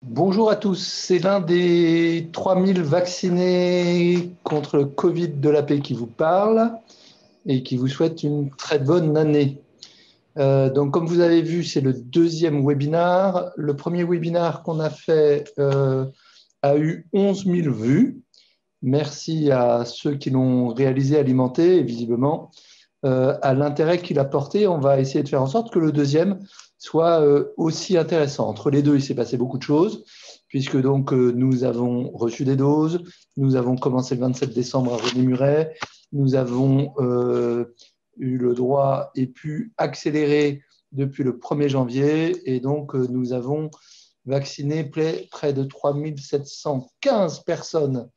Bonjour à tous, c'est l'un des 3000 vaccinés contre le Covid de la paix qui vous parle et qui vous souhaite une très bonne année. Donc comme vous avez vu, c'est le deuxième webinaire. Le premier webinaire qu'on a fait a eu 11 000 vues. Merci à ceux qui l'ont réalisé, alimenté, et visiblement, à l'intérêt qu'il a porté. On va essayer de faire en sorte que le deuxième soit aussi intéressant. Entre les deux, il s'est passé beaucoup de choses, puisque donc nous avons reçu des doses, nous avons commencé le 27 décembre à René Muret, nous avons eu le droit et pu accélérer depuis le 1er janvier, et donc nous avons vacciné près de 3715 personnes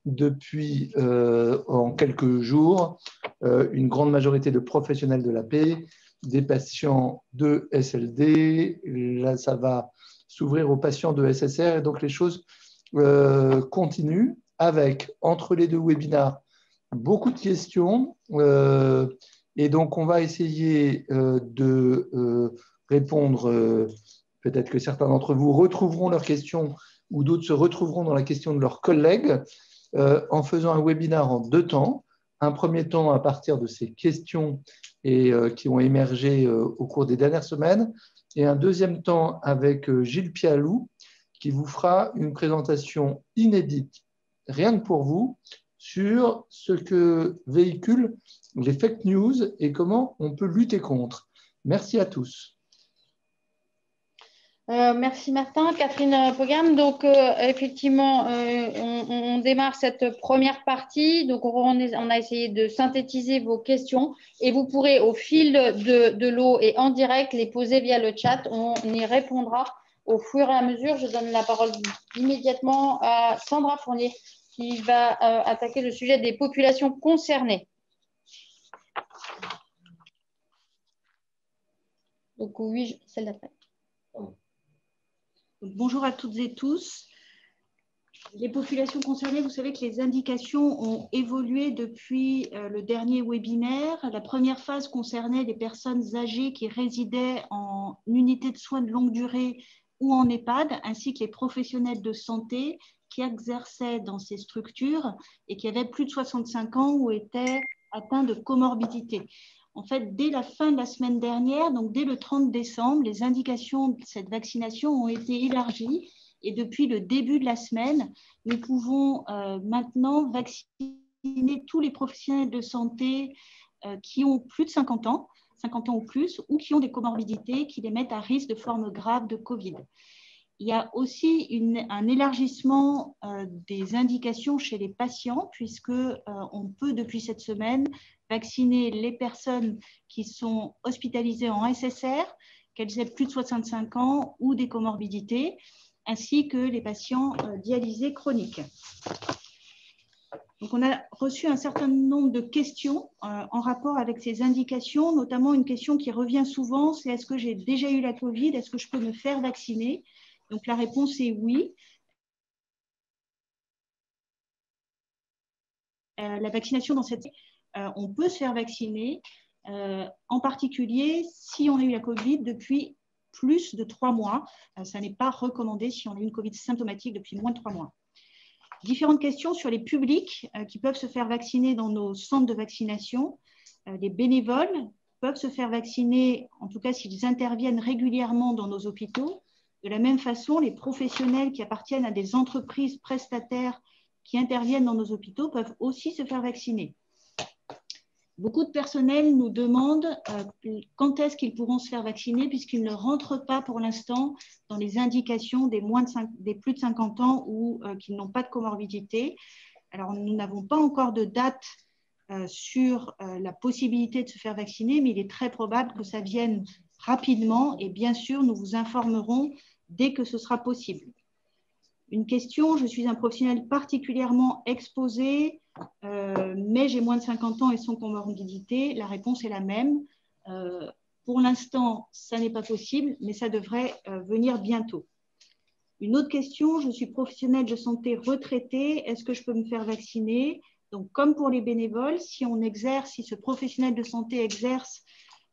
depuis en quelques jours, une grande majorité de professionnels de la paix, des patients de SLD. Là, ça va s'ouvrir aux patients de SSR, et donc les choses continuent avec, entre les deux webinaires, beaucoup de questions. Et donc, on va essayer de répondre. Peut-être que certains d'entre vous retrouveront leurs questions ou d'autres se retrouveront dans la question de leurs collègues en faisant un webinaire en 2 temps. Un premier temps à partir de ces questions qui ont émergé au cours des dernières semaines, et un deuxième temps avec Gilles Pialou, qui vous fera une présentation inédite, rien que pour vous, sur ce que véhiculent les fake news et comment on peut lutter contre. Merci à tous. Merci Martin. Catherine Pogam. Donc, effectivement, on démarre cette première partie. Donc, on a essayé de synthétiser vos questions et vous pourrez, au fil de l'eau et en direct, les poser via le chat. On y répondra au fur et à mesure. Je donne la parole immédiatement à Sandra Fournier qui va attaquer le sujet des populations concernées. Donc, oui, celle d'après. Bonjour à toutes et tous. Les populations concernées, vous savez que les indications ont évolué depuis le dernier webinaire. La première phase concernait les personnes âgées qui résidaient en unité de soins de longue durée ou en EHPAD, ainsi que les professionnels de santé qui exerçaient dans ces structures et qui avaient plus de 65 ans ou étaient atteints de comorbidité. En fait, dès la fin de la semaine dernière, donc dès le 30 décembre, les indications de cette vaccination ont été élargies et depuis le début de la semaine, nous pouvons maintenant vacciner tous les professionnels de santé qui ont plus de 50 ans ou plus, ou qui ont des comorbidités qui les mettent à risque de formes graves de Covid. Il y a aussi un élargissement des indications chez les patients, puisqu'on peut depuis cette semaine vacciner les personnes qui sont hospitalisées en SSR, qu'elles aient plus de 65 ans ou des comorbidités, ainsi que les patients dialysés chroniques. Donc, on a reçu un certain nombre de questions en rapport avec ces indications, notamment une question qui revient souvent, c'est est-ce que j'ai déjà eu la Covid, est-ce que je peux me faire vacciner? Donc, la réponse est oui. La vaccination dans cette... on peut se faire vacciner, en particulier si on a eu la Covid depuis plus de 3 mois. Ça n'est pas recommandé si on a eu une Covid symptomatique depuis moins de 3 mois. Différentes questions sur les publics qui peuvent se faire vacciner dans nos centres de vaccination. Les bénévoles peuvent se faire vacciner, en tout cas s'ils interviennent régulièrement dans nos hôpitaux. De la même façon, les professionnels qui appartiennent à des entreprises prestataires qui interviennent dans nos hôpitaux peuvent aussi se faire vacciner. Beaucoup de personnels nous demandent quand est-ce qu'ils pourront se faire vacciner puisqu'ils ne rentrent pas pour l'instant dans les indications des plus de 50 ans ou qui n'ont pas de comorbidité. Alors, nous n'avons pas encore de date sur la possibilité de se faire vacciner, mais il est très probable que ça vienne rapidement et bien sûr, nous vous informerons dès que ce sera possible. Une question, je suis un professionnel particulièrement exposé, mais j'ai moins de 50 ans et sans comorbidité. La réponse est la même. Pour l'instant, ça n'est pas possible, mais ça devrait venir bientôt. Une autre question, je suis professionnel de santé retraité. Est-ce que je peux me faire vacciner? Donc, comme pour les bénévoles, si ce professionnel de santé exerce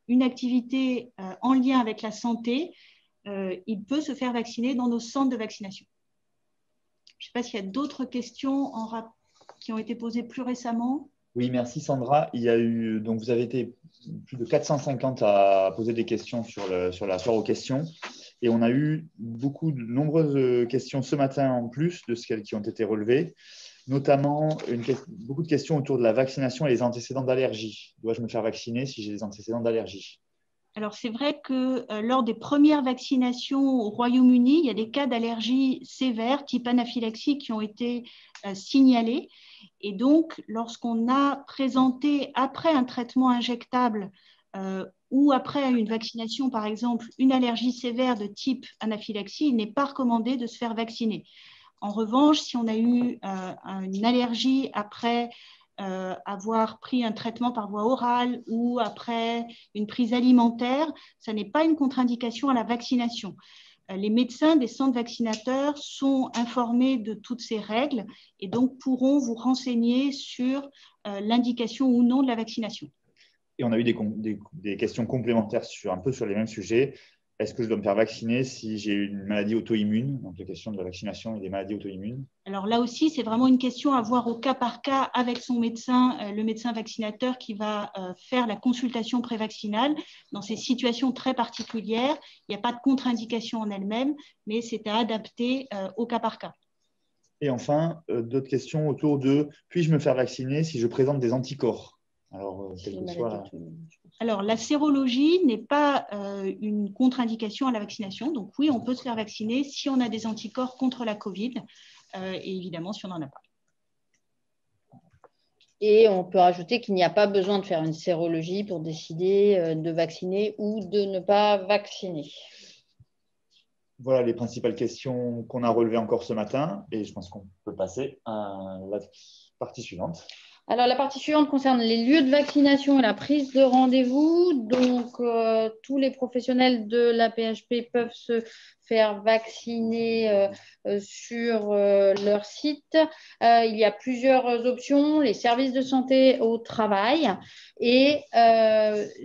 une activité en lien avec la santé, il peut se faire vacciner dans nos centres de vaccination. Je ne sais pas s'il y a d'autres questions qui ont été posées plus récemment. Oui, merci Sandra. Il y a eu, donc vous avez été plus de 450 à poser des questions sur la foire aux questions. Et on a eu de nombreuses questions ce matin en plus de celles qui ont été relevées, notamment beaucoup de questions autour de la vaccination et les antécédents d'allergie. Dois-je me faire vacciner si j'ai des antécédents d'allergie? Alors, c'est vrai que lors des premières vaccinations au Royaume-Uni, il y a des cas d'allergie sévères, type anaphylaxie, qui ont été signalés. Et donc, lorsqu'on a présenté, après un traitement injectable ou après une vaccination, par exemple, une allergie sévère de type anaphylaxie, il n'est pas recommandé de se faire vacciner. En revanche, si on a eu une allergie après avoir pris un traitement par voie orale ou après une prise alimentaire, ça n'est pas une contre-indication à la vaccination. Les médecins des centres vaccinateurs sont informés de toutes ces règles et donc pourront vous renseigner sur l'indication ou non de la vaccination. Et on a eu des questions complémentaires un peu sur les mêmes sujets. Est-ce que je dois me faire vacciner si j'ai une maladie auto-immune? Donc, les questions de la vaccination et des maladies auto-immunes. Alors là aussi, c'est vraiment une question à voir au cas par cas avec son médecin, le médecin vaccinateur qui va faire la consultation prévaccinale. Dans ces situations très particulières, il n'y a pas de contre-indication en elle-même, mais c'est à adapter au cas par cas. Et enfin, d'autres questions autour de puis-je me faire vacciner si je présente des anticorps? Alors, Alors, la sérologie n'est pas une contre-indication à la vaccination. Donc, oui, on peut se faire vacciner si on a des anticorps contre la Covid et évidemment si on n'en a pas. Et on peut rajouter qu'il n'y a pas besoin de faire une sérologie pour décider de vacciner ou de ne pas vacciner. Voilà les principales questions qu'on a relevées encore ce matin et je pense qu'on peut passer à la partie suivante. Alors, la partie suivante concerne les lieux de vaccination et la prise de rendez-vous. Donc, tous les professionnels de la PHP peuvent se faire vacciner sur leur site. Il y a plusieurs options, les services de santé au travail et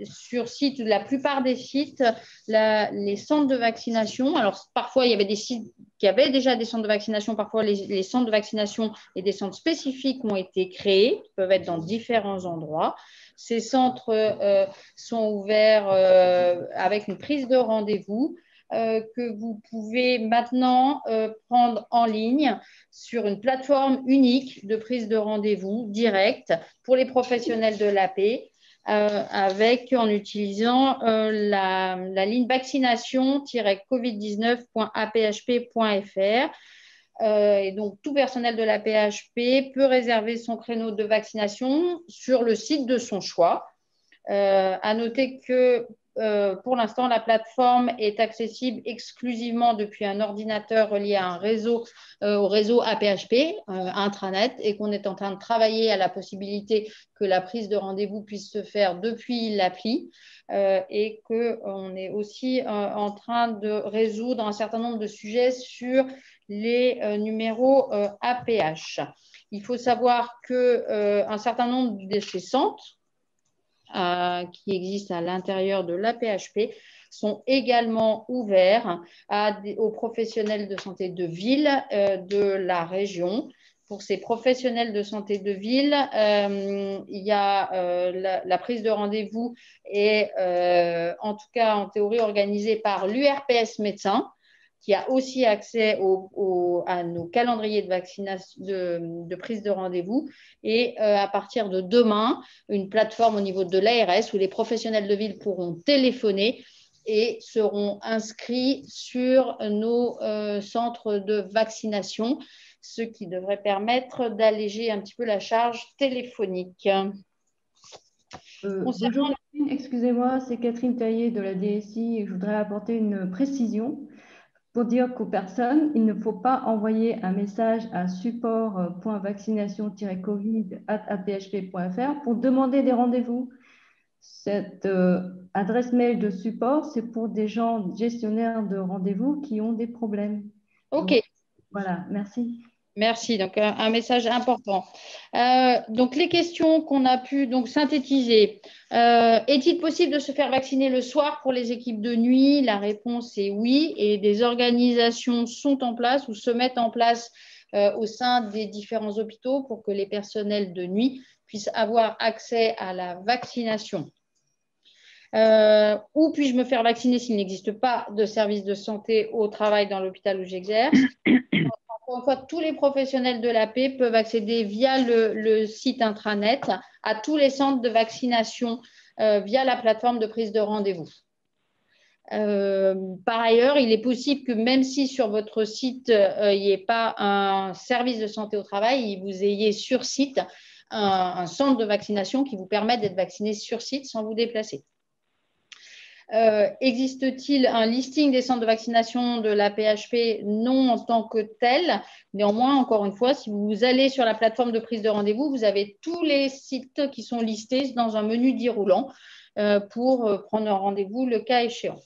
sur site, la plupart des sites, les centres de vaccination. Alors, parfois, il y avait des sites qui avaient déjà des centres de vaccination. Parfois, les centres de vaccination et des centres spécifiques ont été créés, qui peuvent être dans différents endroits. Ces centres sont ouverts avec une prise de rendez-vous que vous pouvez maintenant prendre en ligne sur une plateforme unique de prise de rendez-vous directe pour les professionnels de l'AP. En utilisant la ligne vaccination-covid19.aphp.fr. Et donc, tout personnel de la PHP peut réserver son créneau de vaccination sur le site de son choix. À noter que pour l'instant, la plateforme est accessible exclusivement depuis un ordinateur relié à un réseau, au réseau APHP, intranet, et qu'on est en train de travailler à la possibilité que la prise de rendez-vous puisse se faire depuis l'appli et qu'on est aussi en train de résoudre un certain nombre de sujets sur les numéros APH. Il faut savoir qu'un certain nombre de ces centres qui existent à l'intérieur de l'APHP sont également ouverts aux professionnels de santé de ville de la région. Pour ces professionnels de santé de ville, il y a la prise de rendez-vous est en tout cas en théorie organisée par l'URPS médecin, qui a aussi accès à nos calendriers de vaccination, de prise de rendez-vous. Et à partir de demain, une plateforme au niveau de l'ARS où les professionnels de ville pourront téléphoner et seront inscrits sur nos centres de vaccination, ce qui devrait permettre d'alléger un petit peu la charge téléphonique. Bonjour, excusez-moi, c'est Catherine Taillé de la DSI et je voudrais apporter une précision pour dire qu'aux personnes, il ne faut pas envoyer un message à support.vaccination-covid@aphp.fr pour demander des rendez-vous. Cette adresse mail de support, c'est pour des gens gestionnaires de rendez-vous qui ont des problèmes. OK. Donc, voilà, merci. Merci. Donc, un message important. Donc, les questions qu'on a pu donc, synthétiser. Est-il possible de se faire vacciner le soir pour les équipes de nuit? La réponse est oui. Et des organisations sont en place ou se mettent en place au sein des différents hôpitaux pour que les personnels de nuit puissent avoir accès à la vaccination. Où puis-je me faire vacciner s'il n'existe pas de service de santé au travail dans l'hôpital où j'exerce? Encore une fois, tous les professionnels de la paix peuvent accéder via le site intranet à tous les centres de vaccination via la plateforme de prise de rendez-vous. Par ailleurs, il est possible que même si sur votre site, il n'y ait pas un service de santé au travail, vous ayez sur site un centre de vaccination qui vous permet d'être vacciné sur site sans vous déplacer. Existe-t-il un listing des centres de vaccination de la PHP? Non en tant que tel. Néanmoins, encore une fois, si vous allez sur la plateforme de prise de rendez-vous, vous avez tous les sites qui sont listés dans un menu déroulant pour prendre un rendez-vous le cas échéant.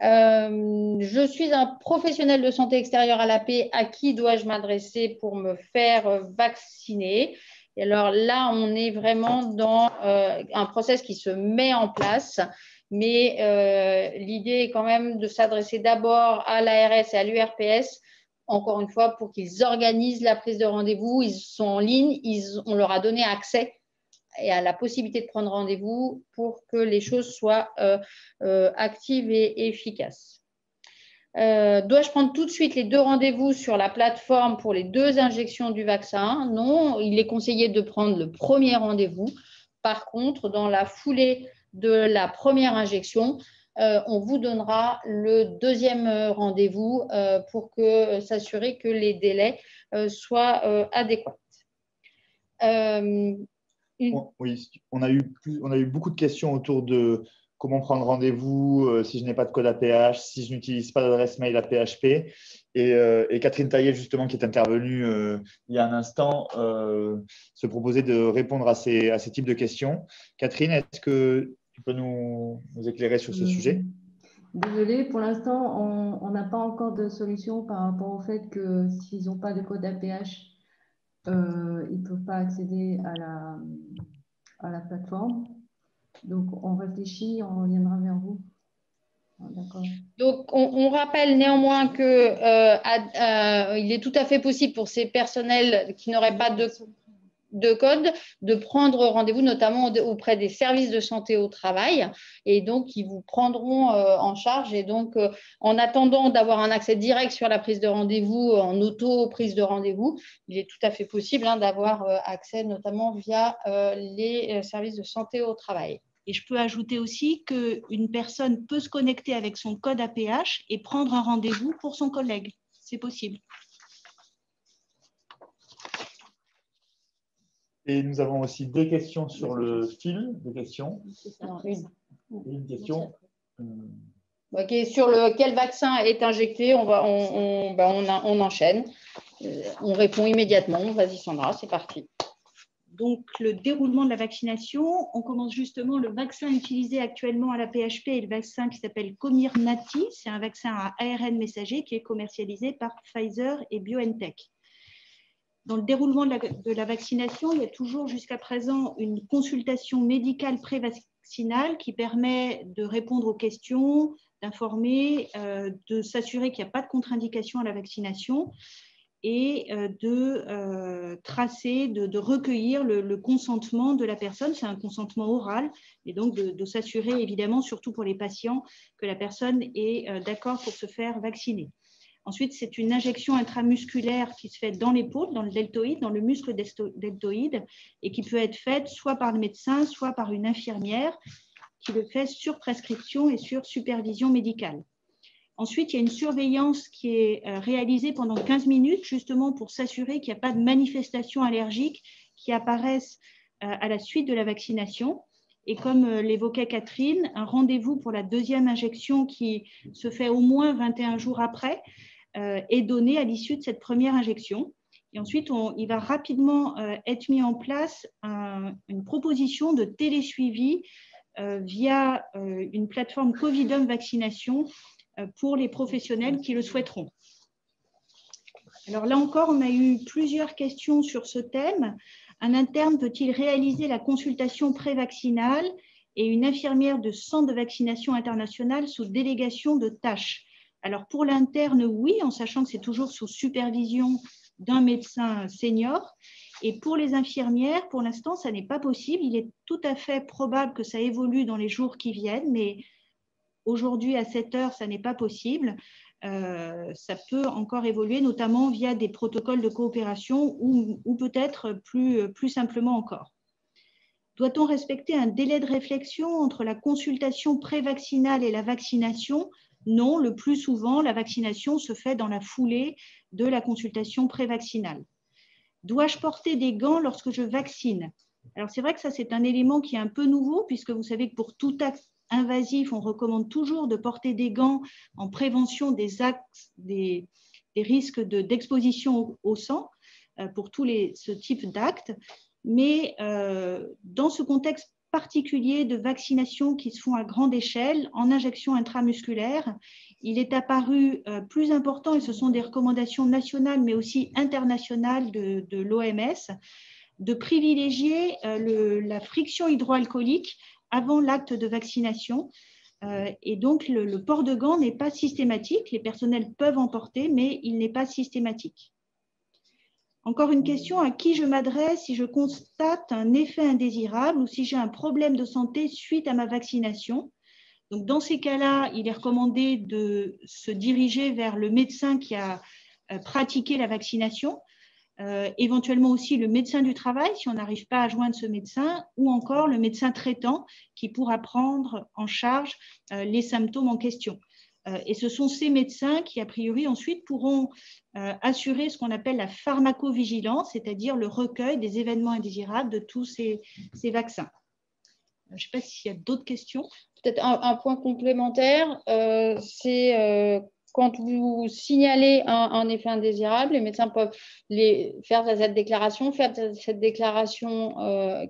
Je suis un professionnel de santé extérieur à la paix. À qui dois-je m'adresser pour me faire vacciner? Et alors là, on est vraiment dans un process qui se met en place. Mais l'idée est quand même de s'adresser d'abord à l'ARS et à l'URPS, encore une fois, pour qu'ils organisent la prise de rendez-vous. Ils sont en ligne, on leur a donné accès et à la possibilité de prendre rendez-vous pour que les choses soient actives et efficaces. Dois-je prendre tout de suite les 2 rendez-vous sur la plateforme pour les 2 injections du vaccin? Non, il est conseillé de prendre le premier rendez-vous. Par contre, dans la foulée de la première injection, on vous donnera le 2e rendez-vous pour s'assurer que les délais soient adéquats. Oui, on a eu beaucoup de questions autour de comment prendre rendez-vous si je n'ai pas de code APH, si je n'utilise pas d'adresse mail à PHP. Et Catherine Taillet, justement, qui est intervenue il y a un instant, se proposait de répondre à ces types de questions. Catherine, est-ce que tu peux nous éclairer sur ce sujet? Désolée, pour l'instant, on n'a pas encore de solution par rapport au fait que s'ils n'ont pas de code APH, ils ne peuvent pas accéder à la plateforme. Donc, on réfléchit, on reviendra vers vous. D'accord. Donc, on rappelle néanmoins qu'il est tout à fait possible pour ces personnels qui n'auraient pas de code de prendre rendez-vous, notamment auprès des services de santé au travail. Et donc, ils vous prendront en charge. Et donc, en attendant d'avoir un accès direct sur la prise de rendez-vous, en auto-prise de rendez-vous, il est tout à fait possible d'avoir accès, notamment via les services de santé au travail. Et je peux ajouter aussi qu'une personne peut se connecter avec son code APH et prendre un rendez-vous pour son collègue. C'est possible. Et nous avons aussi 2 questions sur le fil de questions. Une question. Okay, sur quel vaccin est injecté, on enchaîne. On répond immédiatement. Vas-y Sandra, c'est parti. Donc, le déroulement de la vaccination, on commence justement le vaccin utilisé actuellement à la PHP est le vaccin qui s'appelle Comirnaty. C'est un vaccin à ARN messager qui est commercialisé par Pfizer et BioNTech. Dans le déroulement de la vaccination, il y a toujours jusqu'à présent une consultation médicale pré-vaccinale qui permet de répondre aux questions, d'informer, de s'assurer qu'il n'y a pas de contre-indication à la vaccination et de tracer, de recueillir le consentement de la personne. C'est un consentement oral et donc de s'assurer évidemment, surtout pour les patients, que la personne est d'accord pour se faire vacciner. Ensuite, c'est une injection intramusculaire qui se fait dans l'épaule, dans le deltoïde, dans le muscle deltoïde et qui peut être faite soit par le médecin, soit par une infirmière qui le fait sur prescription et sur supervision médicale. Ensuite, il y a une surveillance qui est réalisée pendant 15 minutes, justement pour s'assurer qu'il n'y a pas de manifestations allergiques qui apparaissent à la suite de la vaccination. Et comme l'évoquait Catherine, un rendez-vous pour la 2e injection qui se fait au moins 21 jours après est donné à l'issue de cette première injection. Et ensuite, il va rapidement être mis en place une proposition de télésuivi via une plateforme Covidom Vaccination pour les professionnels qui le souhaiteront. Alors là encore, on a eu plusieurs questions sur ce thème. Un interne peut-il réaliser la consultation prévaccinale et une infirmière de centre de vaccination international sous délégation de tâches? Alors pour l'interne, oui, en sachant que c'est toujours sous supervision d'un médecin senior. Et pour les infirmières, pour l'instant, ça n'est pas possible. Il est tout à fait probable que ça évolue dans les jours qui viennent, mais aujourd'hui, à 7 heures, ça n'est pas possible. Ça peut encore évoluer, notamment via des protocoles de coopération ou peut-être plus simplement encore. Doit-on respecter un délai de réflexion entre la consultation prévaccinale et la vaccination? Non, le plus souvent, la vaccination se fait dans la foulée de la consultation prévaccinale. Dois-je porter des gants lorsque je vaccine? Alors, c'est vrai que ça, c'est un élément qui est un peu nouveau, puisque vous savez que pour tout acte invasif, on recommande toujours de porter des gants en prévention des risques d'exposition au sang pour ce type d'actes. Mais dans ce contexte particulier de vaccination qui se font à grande échelle, en injection intramusculaire, il est apparu plus important, et ce sont des recommandations nationales mais aussi internationales de l'OMS, de privilégier la friction hydroalcoolique avant l'acte de vaccination. Et donc, le port de gants n'est pas systématique. Les personnels peuvent en porter, mais il n'est pas systématique. Encore une question, à qui je m'adresse si je constate un effet indésirable ou si j'ai un problème de santé suite à ma vaccination? Donc, dans ces cas-là, il est recommandé de se diriger vers le médecin qui a pratiqué la vaccination, éventuellement aussi le médecin du travail si on n'arrive pas à joindre ce médecin, ou encore le médecin traitant qui pourra prendre en charge les symptômes en question. Et ce sont ces médecins qui, a priori, ensuite pourront assurer ce qu'on appelle la pharmacovigilance, c'est-à-dire le recueil des événements indésirables de tous ces vaccins. Je ne sais pas s'il y a d'autres questions. Peut-être un point complémentaire, c'est quand vous signalez un effet indésirable, les médecins peuvent faire cette déclaration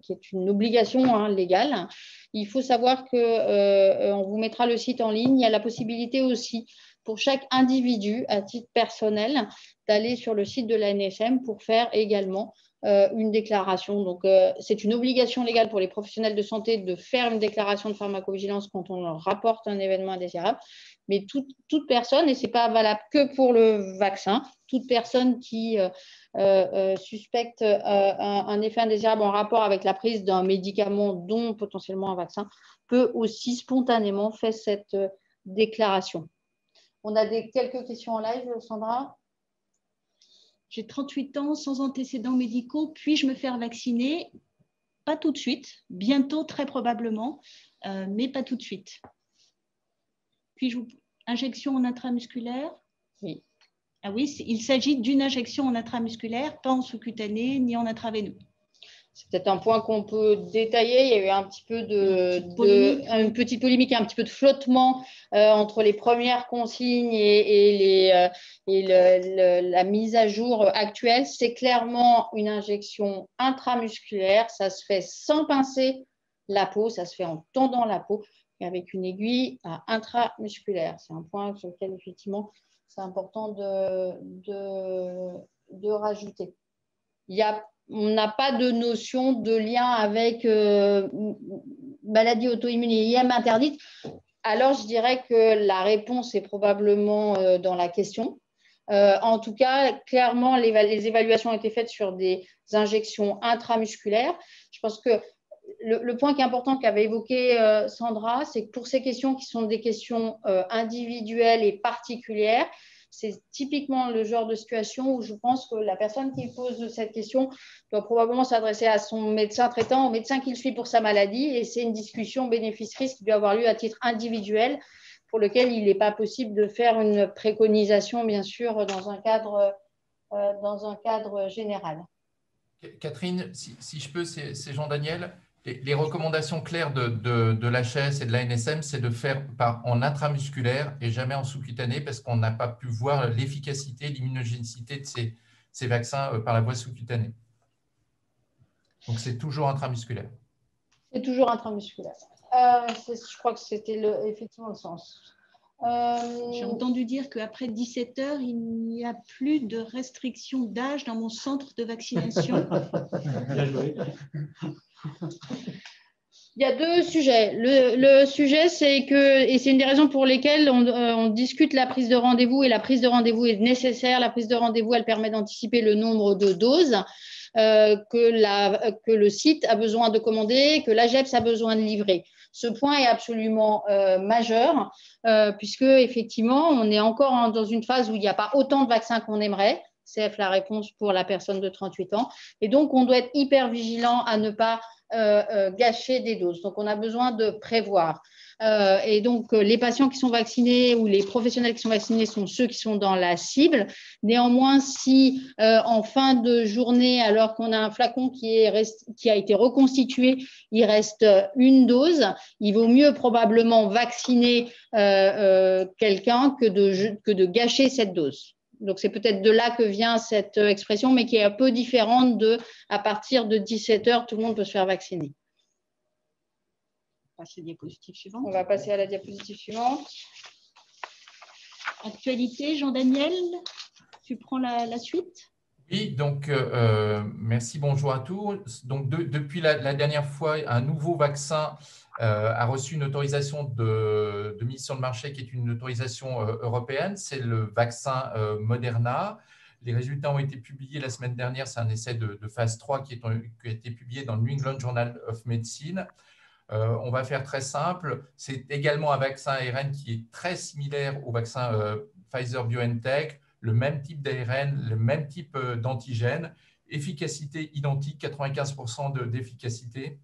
qui est une obligation légale. Il faut savoir qu'on vous mettra le site en ligne. Il y a la possibilité aussi pour chaque individu, à titre personnel, d'aller sur le site de l'ANSM pour faire également une déclaration. Donc, c'est une obligation légale pour les professionnels de santé de faire une déclaration de pharmacovigilance quand on leur rapporte un événement indésirable. Mais toute personne, et ce n'est pas valable que pour le vaccin, toute personne qui suspecte un effet indésirable en rapport avec la prise d'un médicament, dont potentiellement un vaccin, peut aussi spontanément faire cette déclaration. On a quelques questions en live, Sandra. J'ai 38 ans, sans antécédents médicaux, puis-je me faire vacciner? Pas tout de suite, bientôt très probablement, mais pas tout de suite. Puis-je injection en intramusculaire? Oui. Ah oui, il s'agit d'une injection en intramusculaire, pas en sous-cutané ni en intraveineux. C'est peut-être un point qu'on peut détailler. Il y a eu un petit peu une petite polémique, un petit peu de flottement entre les premières consignes et la mise à jour actuelle. C'est clairement une injection intramusculaire. Ça se fait sans pincer la peau, ça se fait en tendant la peau et avec une aiguille intramusculaire. C'est un point sur lequel, effectivement, c'est important de rajouter. On n'a pas de notion de lien avec maladie auto-immune et IM interdite. Alors, je dirais que la réponse est probablement dans la question. En tout cas, clairement, les évaluations ont été faites sur des injections intramusculaires. Je pense que le point qui est important qu'avait évoqué Sandra, c'est que pour ces questions qui sont des questions individuelles et particulières, c'est typiquement le genre de situation où je pense que la personne qui pose cette question doit probablement s'adresser à son médecin traitant, au médecin qui le suit pour sa maladie, et c'est une discussion bénéfice-risque qui doit avoir lieu à titre individuel, pour lequel il n'est pas possible de faire une préconisation, bien sûr, dans un cadre général. Catherine, si je peux, c'est Jean-Daniel. Les recommandations claires de l'HAS et de l'ANSM, c'est de faire en intramusculaire et jamais en sous-cutané parce qu'on n'a pas pu voir l'efficacité, l'immunogénicité de ces vaccins par la voie sous-cutanée. Donc, c'est toujours intramusculaire. C'est toujours intramusculaire. Je crois que c'était effectivement le sens. J'ai entendu dire qu'après 17 heures, il n'y a plus de restriction d'âge dans mon centre de vaccination. Bien joué. Il y a deux sujets. Le sujet, c'est que, et c'est une des raisons pour lesquelles on discute la prise de rendez-vous, et la prise de rendez-vous est nécessaire. La prise de rendez-vous, elle permet d'anticiper le nombre de doses que le site a besoin de commander, que l'AGEPS a besoin de livrer. Ce point est absolument majeur, puisque effectivement, on est encore dans une phase où il n'y a pas autant de vaccins qu'on aimerait. CF la réponse pour la personne de 38 ans. Et donc, on doit être hyper vigilant à ne pas gâcher des doses. Donc, on a besoin de prévoir. Et donc, les patients qui sont vaccinés ou les professionnels qui sont vaccinés sont ceux qui sont dans la cible. Néanmoins, si en fin de journée, alors qu'on a un flacon qui a été reconstitué, il reste une dose, il vaut mieux probablement vacciner quelqu'un que de gâcher cette dose. Donc, c'est peut-être de là que vient cette expression, mais qui est un peu différente de à partir de 17 heures, tout le monde peut se faire vacciner. On va passer à la diapositive suivante. On va passer à la diapositive suivante. Actualité, Jean-Daniel, tu prends la suite. Oui, donc merci, bonjour à tous. Donc, depuis la dernière fois, un nouveau vaccin a reçu une autorisation de mise sur le marché qui est une autorisation européenne, c'est le vaccin Moderna. Les résultats ont été publiés la semaine dernière, c'est un essai de phase 3 qui a été publié dans le New England Journal of Medicine. On va faire très simple, c'est également un vaccin ARN qui est très similaire au vaccin Pfizer-BioNTech, le même type d'ARN, le même type d'antigène, efficacité identique, 95% d'efficacité,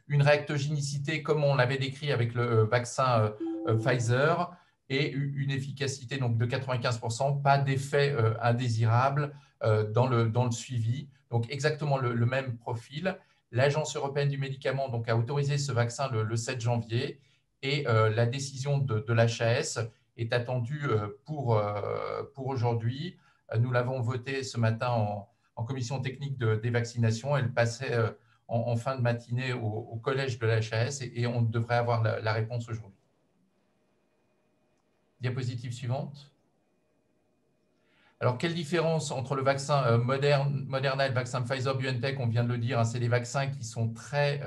une réactogénicité comme on l'avait décrit avec le vaccin Pfizer et une efficacité donc, de 95%, pas d'effet indésirable dans le suivi. Donc exactement le même profil. L'Agence européenne du médicament donc, a autorisé ce vaccin le 7 janvier et la décision de l'HAS est attendue pour aujourd'hui. Nous l'avons voté ce matin en commission technique des vaccinations. Elle passait en fin de matinée au collège de l'HAS et on devrait avoir la réponse aujourd'hui. Diapositive suivante. Alors, quelle différence entre le vaccin Moderna et le vaccin Pfizer-BioNTech? On vient de le dire, hein, c'est des vaccins qui sont très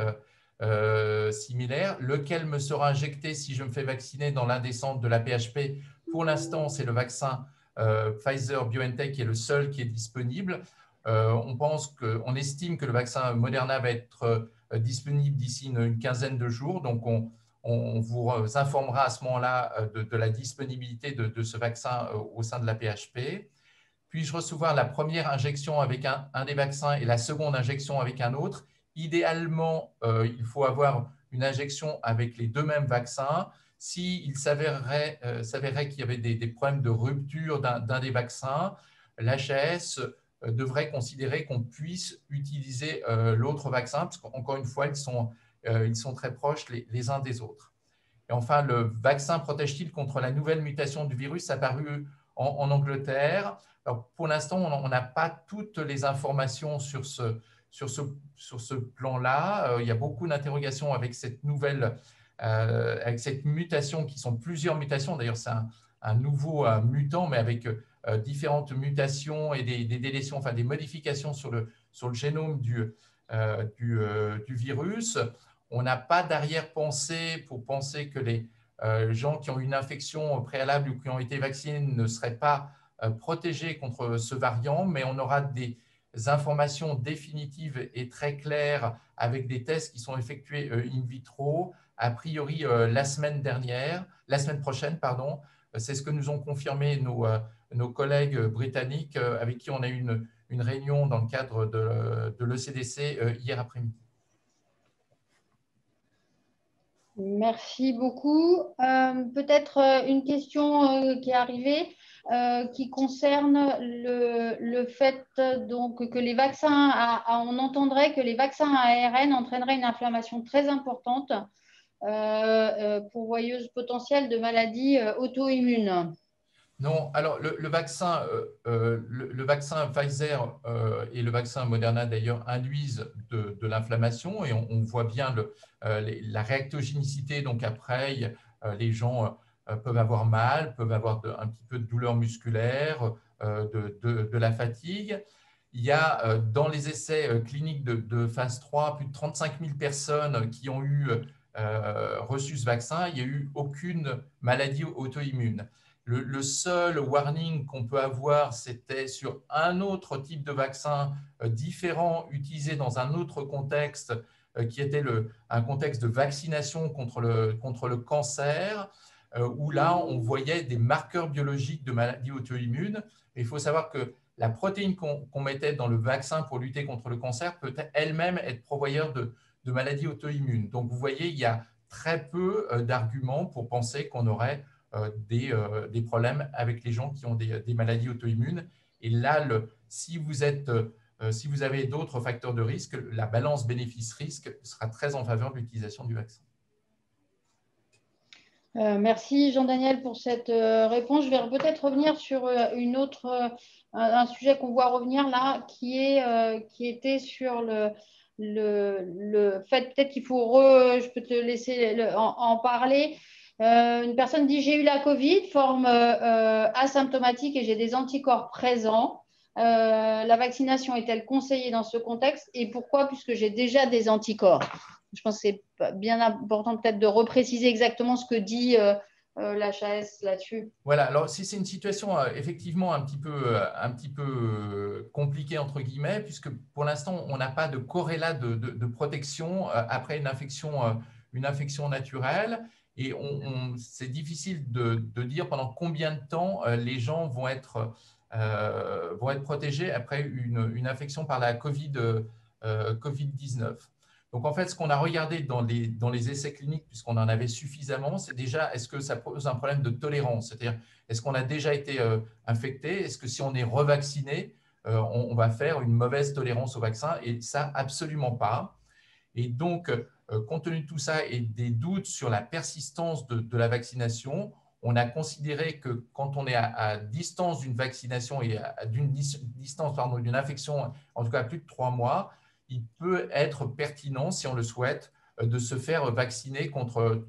similaires. Lequel me sera injecté si je me fais vacciner dans l'un des centres de la PHP? Pour l'instant, c'est le vaccin Pfizer-BioNTech qui est le seul qui est disponible. On estime que le vaccin Moderna va être disponible d'ici une quinzaine de jours. Donc, on vous informera à ce moment-là de la disponibilité de ce vaccin au sein de la PHP. Puis-je recevoir la première injection avec un des vaccins et la seconde injection avec un autre? Idéalement, il faut avoir une injection avec les deux mêmes vaccins. S'il s'avérerait qu'il y avait des problèmes de rupture d'un des vaccins, l'HAS devrait considérer qu'on puisse utiliser l'autre vaccin, parce qu'encore une fois, ils sont très proches les uns des autres. Et enfin, le vaccin protège-t-il contre la nouvelle mutation du virus apparue en Angleterre? Alors, pour l'instant, on n'a pas toutes les informations sur ce plan-là. Il y a beaucoup d'interrogations avec cette avec cette mutation, qui sont plusieurs mutations. D'ailleurs, c'est un nouveau mutant, mais avec différentes mutations et des délétions, enfin des modifications sur le génome du virus. On n'a pas d'arrière-pensée pour penser que les gens qui ont une infection préalable ou qui ont été vaccinés ne seraient pas protégés contre ce variant, mais on aura des informations définitives et très claires avec des tests qui sont effectués in vitro, a priori la semaine prochaine, pardon. C'est ce que nous ont confirmé nos collègues britanniques avec qui on a eu une réunion dans le cadre de l'ECDC hier après-midi. Merci beaucoup. Peut-être une question qui est arrivée qui concerne le fait donc, que les vaccins, on entendrait que les vaccins à ARN entraîneraient une inflammation très importante pourvoyeuse potentielle de maladies auto-immunes. Non, alors le vaccin Pfizer et le vaccin Moderna d'ailleurs induisent de l'inflammation et on voit bien la réactogénicité. Donc après, les gens peuvent avoir mal, peuvent avoir un petit peu de douleur musculaire, de la fatigue. Il y a dans les essais cliniques de phase 3 plus de 35 000 personnes qui ont reçu ce vaccin. Il n'y a eu aucune maladie auto-immune. Le seul warning qu'on peut avoir, c'était sur un autre type de vaccin différent, utilisé dans un autre contexte, qui était un contexte de vaccination contre le cancer, où là, on voyait des marqueurs biologiques de maladies auto-immunes. Il faut savoir que la protéine qu'on mettait dans le vaccin pour lutter contre le cancer peut elle-même être pourvoyeur de maladies auto-immunes. Donc, vous voyez, il y a très peu d'arguments pour penser qu'on aurait des problèmes avec les gens qui ont des maladies auto-immunes. Et là, si vous avez d'autres facteurs de risque, la balance bénéfice-risque sera très en faveur de l'utilisation du vaccin. Merci Jean-Daniel pour cette réponse. Je vais peut-être revenir sur un sujet qu'on voit revenir là, qui était sur le fait, peut-être qu'il faut, je peux te laisser en parler. Une personne dit: j'ai eu la Covid, forme asymptomatique et j'ai des anticorps présents. La vaccination est-elle conseillée dans ce contexte et pourquoi? Puisque j'ai déjà des anticorps. Je pense que c'est bien important peut-être de repréciser exactement ce que dit l'HAS là-dessus. Voilà, alors si c'est une situation effectivement un petit peu compliquée entre guillemets, puisque pour l'instant on n'a pas de corrélat de protection après une infection naturelle, et c'est difficile de dire pendant combien de temps les gens vont être protégés après une infection par la Covid-19. Donc, en fait, ce qu'on a regardé dans les essais cliniques, puisqu'on en avait suffisamment, c'est déjà, est-ce que ça pose un problème de tolérance? C'est-à-dire, est-ce qu'on a déjà été infecté? Est-ce que si on est revacciné, on va faire une mauvaise tolérance au vaccin? Et ça, absolument pas. Et donc, compte tenu de tout ça et des doutes sur la persistance de la vaccination, on a considéré que quand on est à distance d'une vaccination et d'une distance d'une infection, en tout cas plus de 3 mois, il peut être pertinent, si on le souhaite, de se faire vacciner contre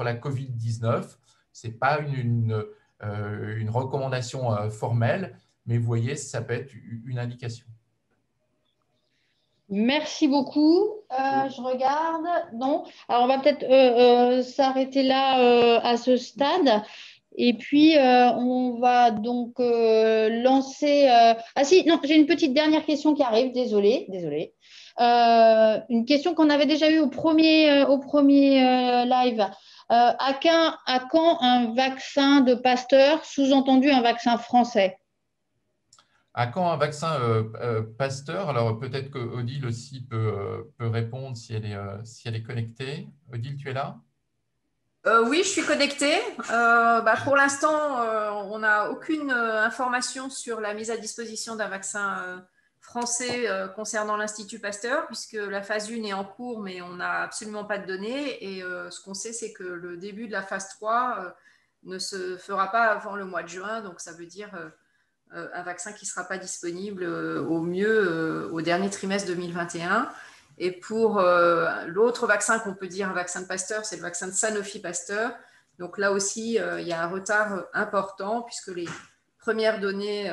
la Covid-19. Ce n'est pas une recommandation formelle, mais vous voyez, ça peut être une indication. Merci beaucoup. Je regarde. Non. Alors, on va peut-être s'arrêter là à ce stade. Et puis, on va donc lancer… Ah si, non, j'ai une petite dernière question qui arrive. Désolée. Une question qu'on avait déjà eue au premier live. À quand un vaccin de Pasteur, sous-entendu un vaccin français? À quand un vaccin Pasteur? Alors, peut-être que Odile aussi peut répondre si elle est connectée. Odile, tu es là? Oui, je suis connectée. Pour l'instant, on n'a aucune information sur la mise à disposition d'un vaccin français concernant l'Institut Pasteur, puisque la phase 1 est en cours, mais on n'a absolument pas de données. Et ce qu'on sait, c'est que le début de la phase 3 ne se fera pas avant le mois de juin. Donc, ça veut dire un vaccin qui ne sera pas disponible au mieux au dernier trimestre 2021. Et pour l'autre vaccin qu'on peut dire un vaccin de Pasteur, c'est le vaccin de Sanofi Pasteur. Donc là aussi, il y a un retard important puisque les premières données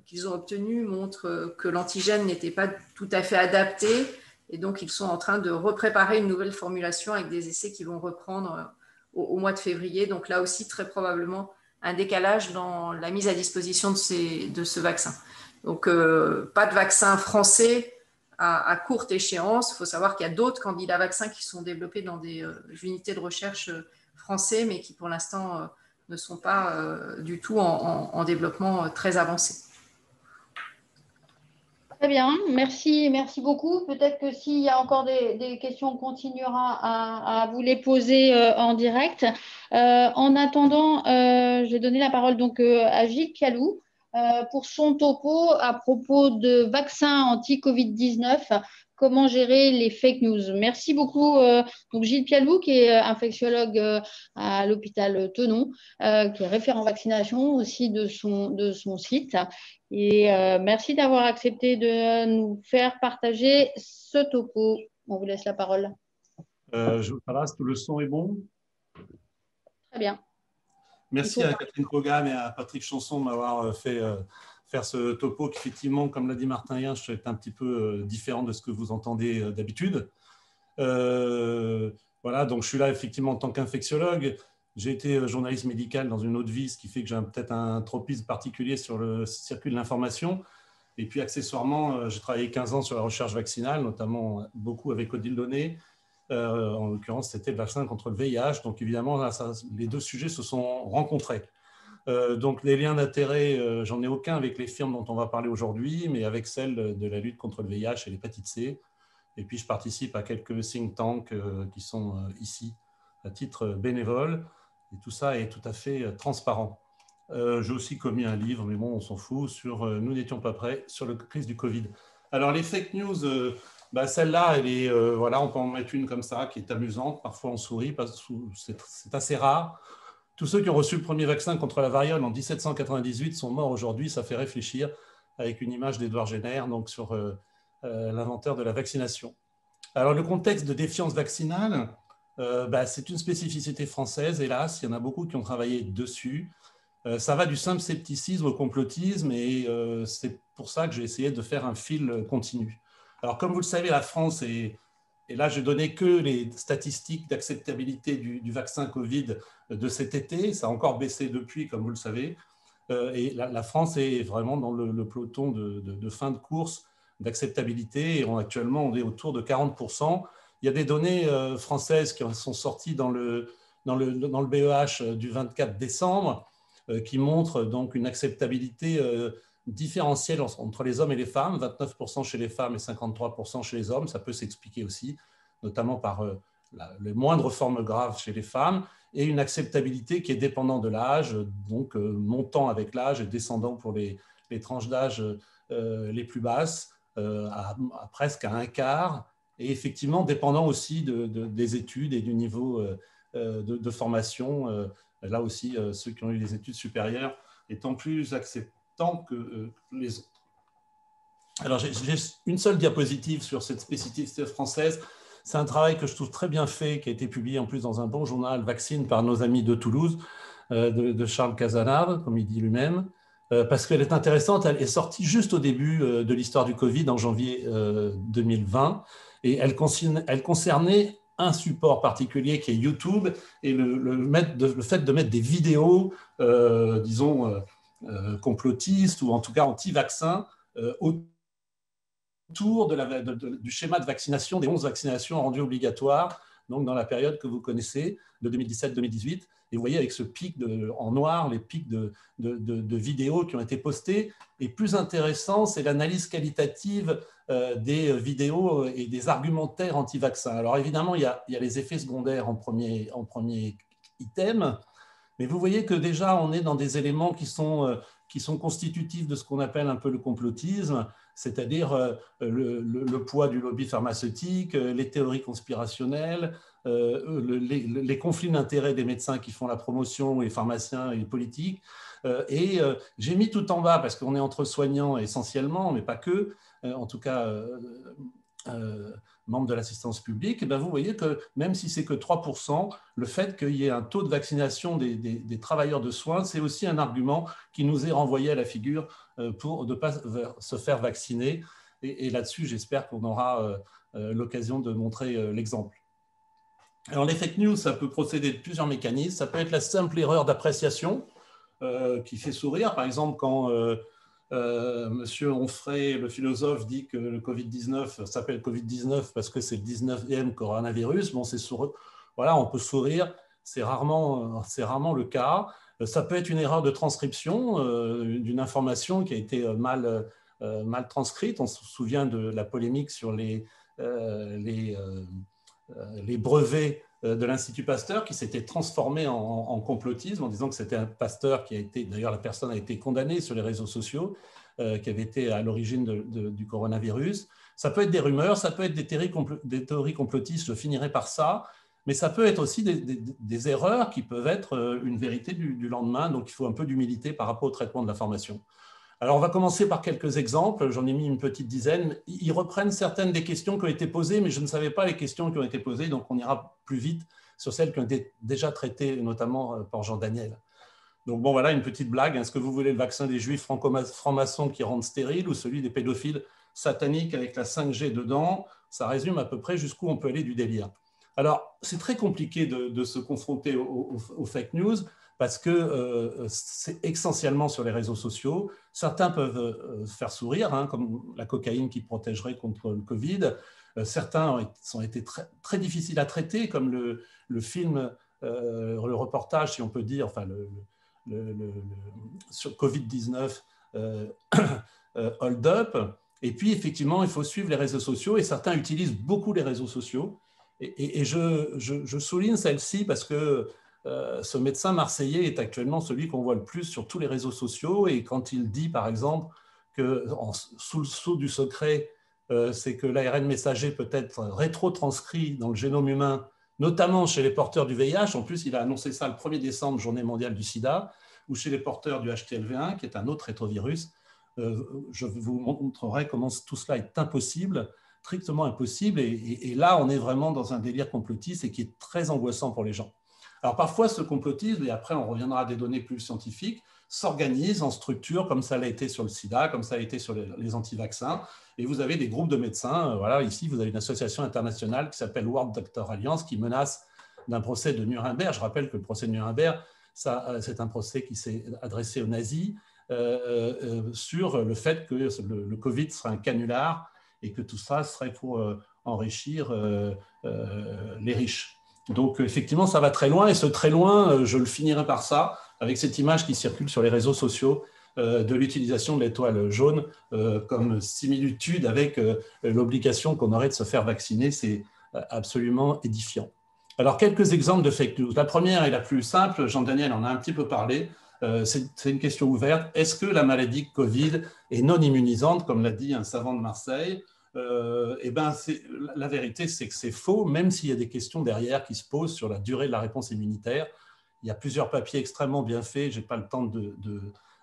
qu'ils ont obtenues montrent que l'antigène n'était pas tout à fait adapté. Et donc, ils sont en train de repréparer une nouvelle formulation avec des essais qui vont reprendre au mois de février. Donc là aussi, très probablement, un décalage dans la mise à disposition de ce vaccin. Donc, pas de vaccin français à courte échéance. Il faut savoir qu'il y a d'autres candidats vaccins qui sont développés dans des unités de recherche français, mais qui pour l'instant ne sont pas du tout en développement très avancé. Très bien, merci beaucoup. Peut-être que s'il y a encore des questions, on continuera à vous les poser en direct. En attendant, je vais donner la parole donc à Gilles Pialou pour son topo à propos de vaccins anti-Covid-19. Comment gérer les fake news? Merci beaucoup. Donc Gilles Pialou, qui est infectiologue à l'hôpital Tenon, qui est référent vaccination aussi de son site. Et merci d'avoir accepté de nous faire partager ce topo. On vous laisse la parole. Ça va, le son est bon? Très bien. Merci à Catherine Pogam et à Patrick Chanson de m'avoir fait faire ce topo qui, effectivement, comme l'a dit Martin Hirsch, est un petit peu différent de ce que vous entendez d'habitude. Voilà, donc je suis là effectivement en tant qu'infectiologue. J'ai été journaliste médical dans une autre vie, ce qui fait que j'ai peut-être un tropisme particulier sur le circuit de l'information. Et puis accessoirement, j'ai travaillé 15 ans sur la recherche vaccinale, notamment beaucoup avec Odile Launay. En l'occurrence, c'était le vaccin contre le VIH. Donc évidemment, là, les deux sujets se sont rencontrés. Donc les liens d'intérêt, j'en ai aucun avec les firmes dont on va parler aujourd'hui, mais avec celles de la lutte contre le VIH et l'hépatite C. Et puis je participe à quelques think tanks qui sont ici à titre bénévole. Et tout ça est tout à fait transparent. J'ai aussi commis un livre, mais bon, on s'en fout, sur Nous n'étions pas prêts, sur la crise du Covid. Alors les fake news, celle-là, elle est, voilà, on peut en mettre une comme ça, qui est amusante. Parfois on sourit, c'est assez rare. Tous ceux qui ont reçu le premier vaccin contre la variole en 1798 sont morts aujourd'hui. Ça fait réfléchir, avec une image d'Édouard Jenner, donc sur l'inventeur de la vaccination. Alors le contexte de défiance vaccinale, c'est une spécificité française, hélas. Il y en a beaucoup qui ont travaillé dessus. Ça va du simple scepticisme au complotisme, et c'est pour ça que j'ai essayé de faire un fil continu. Alors comme vous le savez, la France est... Et là, je n'ai donné que les statistiques d'acceptabilité du vaccin Covid de cet été. Ça a encore baissé depuis, comme vous le savez. Et la France est vraiment dans le peloton de fin de course d'acceptabilité. Et actuellement, on est autour de 40%. Il y a des données françaises qui sont sorties dans le BEH du 24 décembre qui montrent donc une acceptabilité différentielle entre les hommes et les femmes, 29% chez les femmes et 53% chez les hommes. Ça peut s'expliquer aussi, notamment par les moindres formes graves chez les femmes, et une acceptabilité qui est dépendante de l'âge, donc montant avec l'âge et descendant pour les tranches d'âge les plus basses, à presque à un quart, et effectivement dépendant aussi des études et du niveau de formation. Là aussi, ceux qui ont eu des études supérieures étant plus acceptants que les autres. Alors, j'ai une seule diapositive sur cette spécificité française. C'est un travail que je trouve très bien fait, qui a été publié en plus dans un bon journal Vaccine par nos amis de Toulouse, de Charles Cazenave, comme il dit lui-même, parce qu'elle est intéressante. Elle est sortie juste au début de l'histoire du Covid, en janvier 2020, et elle concernait un support particulier qui est YouTube, et le fait de mettre des vidéos, disons, complotistes ou en tout cas anti-vaccins autour du schéma de vaccination, des 11 vaccinations rendues obligatoires, donc dans la période que vous connaissez, de 2017-2018. Et vous voyez avec ce pic en noir, les pics de vidéos qui ont été postées. Et plus intéressant, c'est l'analyse qualitative des vidéos et des argumentaires anti-vaccins. Alors évidemment, il y a les effets secondaires en premier item, mais vous voyez que déjà, on est dans des éléments qui sont constitutifs de ce qu'on appelle un peu le complotisme, c'est-à-dire le poids du lobby pharmaceutique, les théories conspirationnelles, les conflits d'intérêts des médecins qui font la promotion, les pharmaciens et les politiques. Et j'ai mis tout en bas, parce qu'on est entre soignants essentiellement, mais pas que, en tout cas membres de l'assistance publique, et bien vous voyez que même si c'est que 3%, le fait qu'il y ait un taux de vaccination des travailleurs de soins, c'est aussi un argument qui nous est renvoyé à la figure pour ne pas se faire vacciner. Et là-dessus, j'espère qu'on aura l'occasion de montrer l'exemple. Alors les fake news, ça peut procéder de plusieurs mécanismes. Ça peut être la simple erreur d'appréciation qui fait sourire. Par exemple, quand Monsieur Onfray, le philosophe, dit que le Covid-19 s'appelle Covid-19 parce que c'est le 19e coronavirus. Bon, voilà, on peut sourire, c'est rarement le cas. Ça peut être une erreur de transcription d'une information qui a été mal transcrite. On se souvient de la polémique sur les brevets de l'Institut Pasteur qui s'était transformé en complotisme en disant que c'était un Pasteur qui a été, d'ailleurs la personne a été condamnée sur les réseaux sociaux, qui avait été à l'origine du coronavirus. Ça peut être des rumeurs, ça peut être des théories complotistes, je finirai par ça, mais ça peut être aussi des erreurs qui peuvent être une vérité du lendemain, donc il faut un peu d'humilité par rapport au traitement de l'information. Alors, on va commencer par quelques exemples. J'en ai mis une petite dizaine. Ils reprennent certaines des questions qui ont été posées, mais je ne savais pas les questions qui ont été posées, donc on ira plus vite sur celles qui ont été déjà traitées, notamment par Jean Daniel. Donc bon, voilà une petite blague. Est-ce que vous voulez le vaccin des juifs francs-maçons qui rendent stériles ou celui des pédophiles sataniques avec la 5G dedans? Ça résume à peu près jusqu'où on peut aller du délire. Alors, c'est très compliqué de se confronter aux fake news parce que c'est essentiellement sur les réseaux sociaux. Certains peuvent faire sourire, hein, comme la cocaïne qui protégerait contre le Covid. Certains ont été très, très difficiles à traiter, comme le film, le reportage, si on peut dire, enfin, sur Covid-19, Hold Up. Et puis, effectivement, il faut suivre les réseaux sociaux et certains utilisent beaucoup les réseaux sociaux. Et je souligne celle-ci parce que ce médecin marseillais est actuellement celui qu'on voit le plus sur tous les réseaux sociaux. Et quand il dit, par exemple, que sous le sceau du secret, c'est que l'ARN messager peut être rétrotranscrit dans le génome humain, notamment chez les porteurs du VIH. En plus, il a annoncé ça le 1er décembre, journée mondiale du sida, ou chez les porteurs du HTLV1, qui est un autre rétrovirus. Je vous montrerai comment tout cela est impossible, strictement impossible. Et là, on est vraiment dans un délire complotiste et qui est très angoissant pour les gens. Alors parfois, ce complotisme, et après on reviendra à des données plus scientifiques, s'organise en structure, comme ça l'a été sur le sida, comme ça a été sur les anti-vaccins. Et vous avez des groupes de médecins. Voilà, ici, vous avez une association internationale qui s'appelle World Doctor Alliance qui menace d'un procès de Nuremberg. Je rappelle que le procès de Nuremberg, c'est un procès qui s'est adressé aux nazis sur le fait que le Covid serait un canular et que tout ça serait pour enrichir les riches. Donc, effectivement, ça va très loin. Et ce très loin, je le finirai par ça, avec cette image qui circule sur les réseaux sociaux de l'utilisation de l'étoile jaune comme similitude avec l'obligation qu'on aurait de se faire vacciner. C'est absolument édifiant. Alors, quelques exemples de fake news. La première et la plus simple, Jean-Daniel en a un petit peu parlé, c'est une question ouverte. Est-ce que la maladie Covid est non immunisante, comme l'a dit un savant de Marseille? Eh ben, la vérité, c'est que c'est faux, même s'il y a des questions derrière qui se posent sur la durée de la réponse immunitaire. Il y a plusieurs papiers extrêmement bien faits, je n'ai pas le temps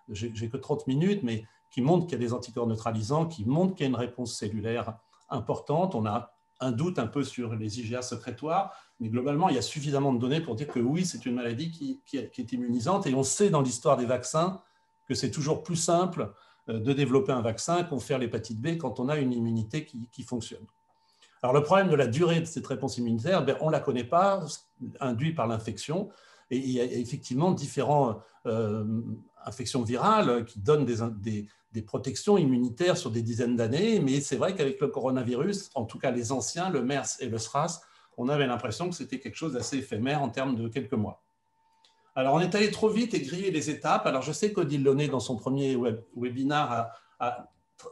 j'ai que 30 minutes, mais qui montrent qu'il y a des anticorps neutralisants, qui montrent qu'il y a une réponse cellulaire importante. On a un doute un peu sur les IgA sécrétoires, mais globalement, il y a suffisamment de données pour dire que oui, c'est une maladie qui est immunisante. Et on sait dans l'histoire des vaccins que c'est toujours plus simple de développer un vaccin qu'on faire l'hépatite B quand on a une immunité qui fonctionne. Alors, le problème de la durée de cette réponse immunitaire, on ne la connaît pas, induit par l'infection. Et il y a effectivement différentes infections virales qui donnent des protections immunitaires sur des dizaines d'années. Mais c'est vrai qu'avec le coronavirus, en tout cas les anciens, le MERS et le SRAS, on avait l'impression que c'était quelque chose d'assez éphémère en termes de quelques mois. Alors, on est allé trop vite et grillé les étapes. Alors, je sais qu'Odile Launay, dans son premier webinaire, a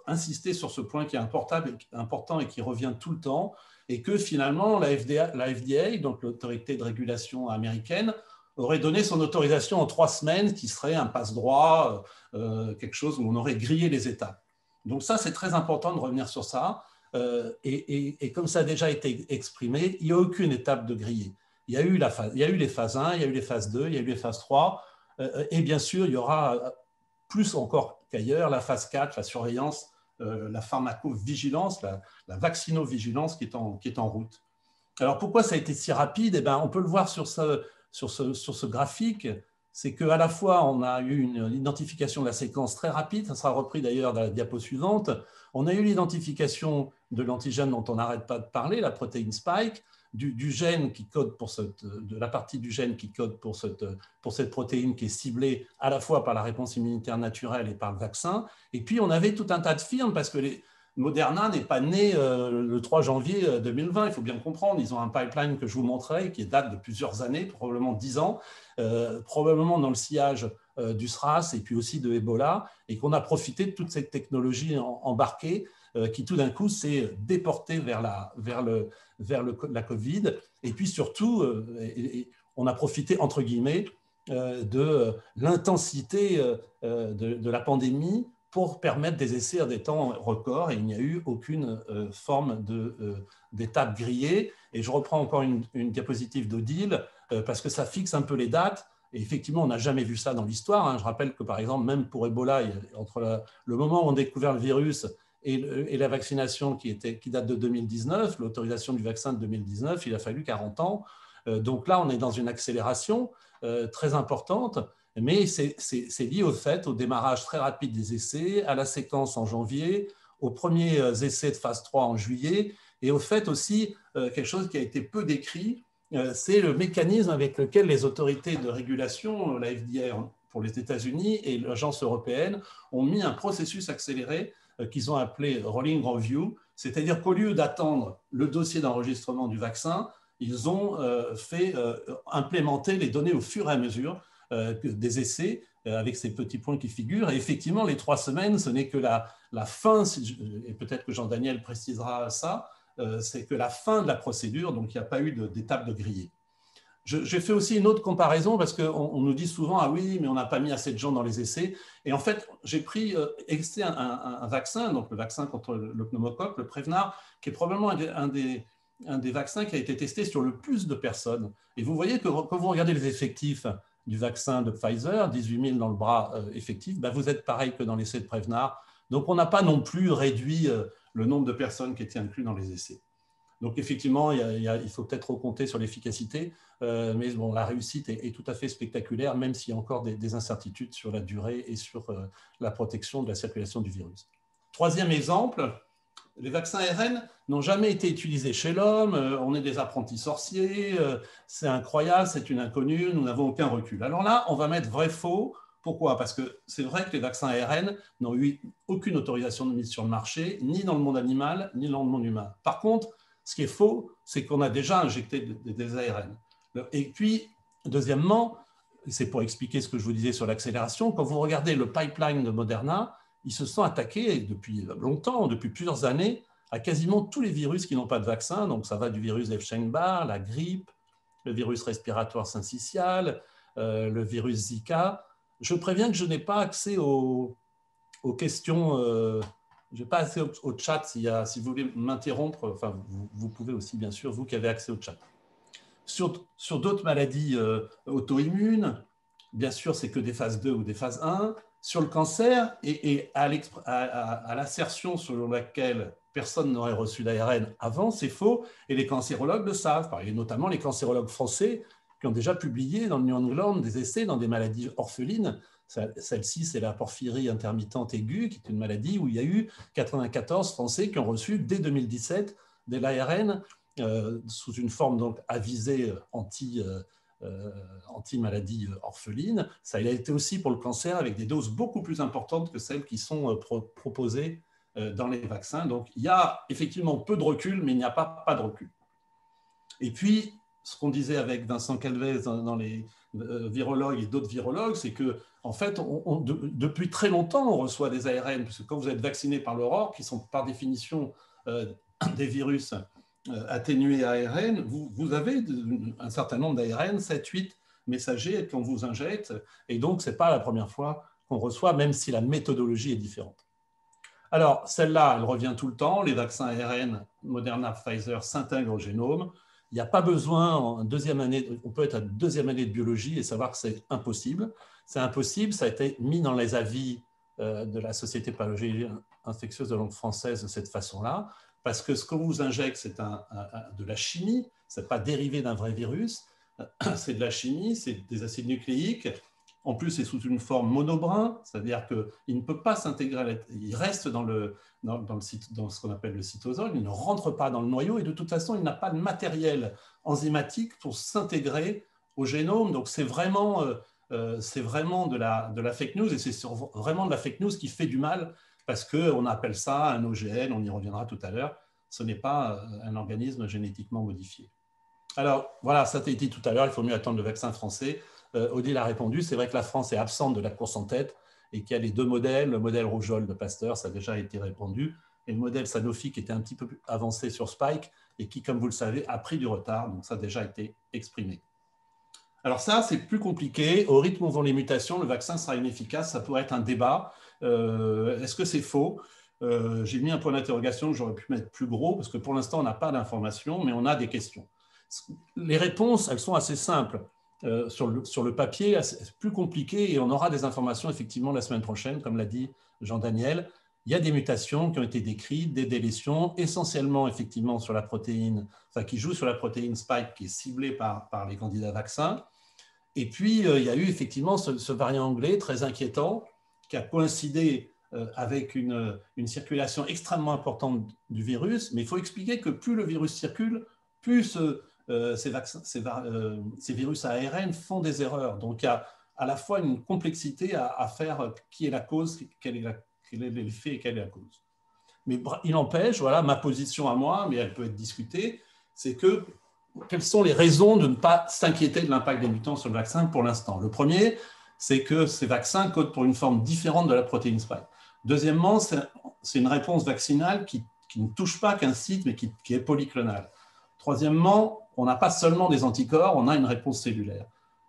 insisté sur ce point qui est important et qui revient tout le temps, et que finalement, la FDA, donc l'autorité de régulation américaine, aurait donné son autorisation en 3 semaines, qui serait un passe-droit, quelque chose où on aurait grillé les étapes. Donc ça, c'est très important de revenir sur ça. Et comme ça a déjà été exprimé, il n'y a aucune étape de grillé. Il y a eu les phases 1, il y a eu les phases 2, il y a eu les phases 3. Et bien sûr, il y aura plus encore qu'ailleurs la phase 4, la surveillance, la pharmacovigilance, la vaccinovigilance qui est en route. Alors pourquoi ça a été si rapide? Eh bien, on peut le voir sur ce graphique. C'est qu'à la fois, on a eu une identification de la séquence très rapide, ça sera repris d'ailleurs dans la diapo suivante. On a eu l'identification de l'antigène dont on n'arrête pas de parler, la protéine spike, du gène qui code de la partie du gène qui code pour cette protéine qui est ciblée à la fois par la réponse immunitaire naturelle et par le vaccin. Et puis, on avait tout un tas de firmes parce que Moderna n'est pas né le 3 janvier 2020, il faut bien comprendre. Ils ont un pipeline que je vous montrerai qui date de plusieurs années, probablement 10 ans, probablement dans le sillage du SRAS et puis aussi de Ebola, et qu'on a profité de toute cette technologie embarquée qui tout d'un coup s'est déportée vers la Covid. Et puis surtout, on a profité, entre guillemets, de l'intensité de la pandémie pour permettre des essais à des temps records, et il n'y a eu aucune forme d'étape grillée. Et je reprends encore une diapositive d'Odile, parce que ça fixe un peu les dates, et effectivement, on n'a jamais vu ça dans l'histoire. Je rappelle que, par exemple, même pour Ebola, entre le moment où on a découvert le virus et la vaccination qui date de 2019, l'autorisation du vaccin de 2019, il a fallu 40 ans. Donc là, on est dans une accélération très importante. Mais c'est lié au démarrage très rapide des essais, à la séquence en janvier, aux premiers essais de phase 3 en juillet, et au fait aussi, quelque chose qui a été peu décrit, c'est le mécanisme avec lequel les autorités de régulation, la FDA pour les États-Unis et l'Agence européenne, ont mis un processus accéléré qu'ils ont appelé Rolling Review, c'est-à-dire qu'au lieu d'attendre le dossier d'enregistrement du vaccin, ils ont fait implémenter les données au fur et à mesure des essais avec ces petits points qui figurent. Et effectivement, les 3 semaines, ce n'est que la fin, et peut-être que Jean-Daniel précisera ça, c'est que la fin de la procédure, donc il n'y a pas eu d'étape de grillé. J'ai fait aussi une autre comparaison parce qu'on nous dit souvent « Ah oui, mais on n'a pas mis assez de gens dans les essais ». Et en fait, j'ai pris un vaccin, donc le vaccin contre le pneumocoque, le Prevnar, qui est probablement un des vaccins qui a été testé sur le plus de personnes. Et vous voyez que quand vous regardez les effectifs du vaccin de Pfizer, 18 000 dans le bras effectif, ben vous êtes pareil que dans l'essai de Prevnar. Donc, on n'a pas non plus réduit le nombre de personnes qui étaient incluses dans les essais. Donc, effectivement, il faut peut-être recompter sur l'efficacité, mais bon, la réussite est tout à fait spectaculaire, même s'il y a encore des incertitudes sur la durée et sur la protection de la circulation du virus. Troisième exemple, les vaccins ARN n'ont jamais été utilisés chez l'homme, on est des apprentis sorciers, c'est incroyable, c'est une inconnue, nous n'avons aucun recul. Alors là, on va mettre vrai-faux. Pourquoi? Parce que c'est vrai que les vaccins ARN n'ont eu aucune autorisation de mise sur le marché, ni dans le monde animal, ni dans le monde humain. Par contre, ce qui est faux, c'est qu'on a déjà injecté des ARN. Et puis, deuxièmement, c'est pour expliquer ce que je vous disais sur l'accélération, quand vous regardez le pipeline de Moderna, ils se sont attaqués depuis longtemps, depuis plusieurs années, à quasiment tous les virus qui n'ont pas de vaccin. Donc, ça va du virus Epstein-Barr, la grippe, le virus respiratoire syncytial, le virus Zika. Je préviens que je n'ai pas accès aux questions, je n'ai pas accès au chat. Si vous voulez m'interrompre, enfin, vous pouvez aussi, bien sûr, vous qui avez accès au chat. Sur d'autres maladies auto-immunes, bien sûr, c'est que des phases 2 ou des phases 1. Sur le cancer et à l'assertion selon laquelle personne n'aurait reçu d'ARN avant, c'est faux, et les cancérologues le savent, et notamment les cancérologues français qui ont déjà publié dans le New England des essais dans des maladies orphelines. Celle-ci, c'est la porphyrie intermittente aiguë, qui est une maladie où il y a eu 94 Français qui ont reçu dès 2017 de l'ARN sous une forme donc avisée anti-maladie orpheline. Ça a été aussi pour le cancer avec des doses beaucoup plus importantes que celles qui sont proposées dans les vaccins. Donc, il y a effectivement peu de recul, mais il n'y a pas de recul. Et puis, ce qu'on disait avec Vincent Calvez dans les virologues et d'autres virologues, c'est que en fait, depuis très longtemps, on reçoit des ARN, parce que quand vous êtes vacciné par l'Europe, qui sont par définition des virus atténués à ARN, vous avez un certain nombre d'ARN, 7, 8 messagers qu'on vous injecte, et donc ce n'est pas la première fois qu'on reçoit, même si la méthodologie est différente. Alors, celle-là, elle revient tout le temps, les vaccins ARN Moderna, Pfizer s'intègrent au génome. Il n'y a pas besoin, en deuxième année, on peut être à deuxième année de biologie et savoir que c'est impossible. C'est impossible, ça a été mis dans les avis de la Société de pathologie infectieuse de langue française de cette façon-là, parce que ce qu'on vous injecte, c'est de la chimie, ce n'est pas dérivé d'un vrai virus, c'est de la chimie, c'est des acides nucléiques. En plus, c'est sous une forme monobrin, c'est-à-dire qu'il ne peut pas s'intégrer, il reste dans ce qu'on appelle le cytosol, il ne rentre pas dans le noyau et de toute façon, il n'a pas de matériel enzymatique pour s'intégrer au génome. Donc, c'est vraiment de la fake news et c'est vraiment de la fake news qui fait du mal parce qu'on appelle ça un OGN, on y reviendra tout à l'heure. Ce n'est pas un organisme génétiquement modifié. Alors, voilà, ça a été dit tout à l'heure, il faut mieux attendre le vaccin français. Odile a répondu, c'est vrai que la France est absente de la course en tête et qu'il y a les deux modèles, le modèle rougeole de Pasteur, ça a déjà été répondu, et le modèle Sanofi qui était un petit peu plus avancé sur Spike et qui, comme vous le savez, a pris du retard, donc ça a déjà été exprimé. Alors ça, c'est plus compliqué. Au rythme où vont les mutations, le vaccin sera inefficace, ça pourrait être un débat. Est-ce que c'est faux? J'ai mis un point d'interrogation que j'aurais pu mettre plus gros, parce que pour l'instant, on n'a pas d'informations, mais on a des questions. Les réponses, elles sont assez simples. Sur le papier, c'est plus compliqué et on aura des informations effectivement la semaine prochaine, comme l'a dit Jean-Daniel. Il y a des mutations qui ont été décrites, des délétions, essentiellement effectivement sur la protéine, enfin qui jouent sur la protéine Spike qui est ciblée par les candidats vaccins. Et puis, il y a eu effectivement ce variant anglais très inquiétant qui a coïncidé avec une circulation extrêmement importante du virus. Mais il faut expliquer que plus le virus circule, plus ces virus à ARN font des erreurs. Donc, il y a à la fois une complexité à faire qui est la cause, quel est l'effet et quelle est la cause. Mais il empêche, voilà, ma position à moi, mais elle peut être discutée, c'est que quelles sont les raisons de ne pas s'inquiéter de l'impact des mutants sur le vaccin pour l'instant? Le premier, c'est que ces vaccins codent pour une forme différente de la protéine spike. Deuxièmement, c'est une réponse vaccinale qui ne touche pas qu'un site, mais qui est polyclonale. Troisièmement, on n'a pas seulement des anticorps, on a une réponse cellulaire.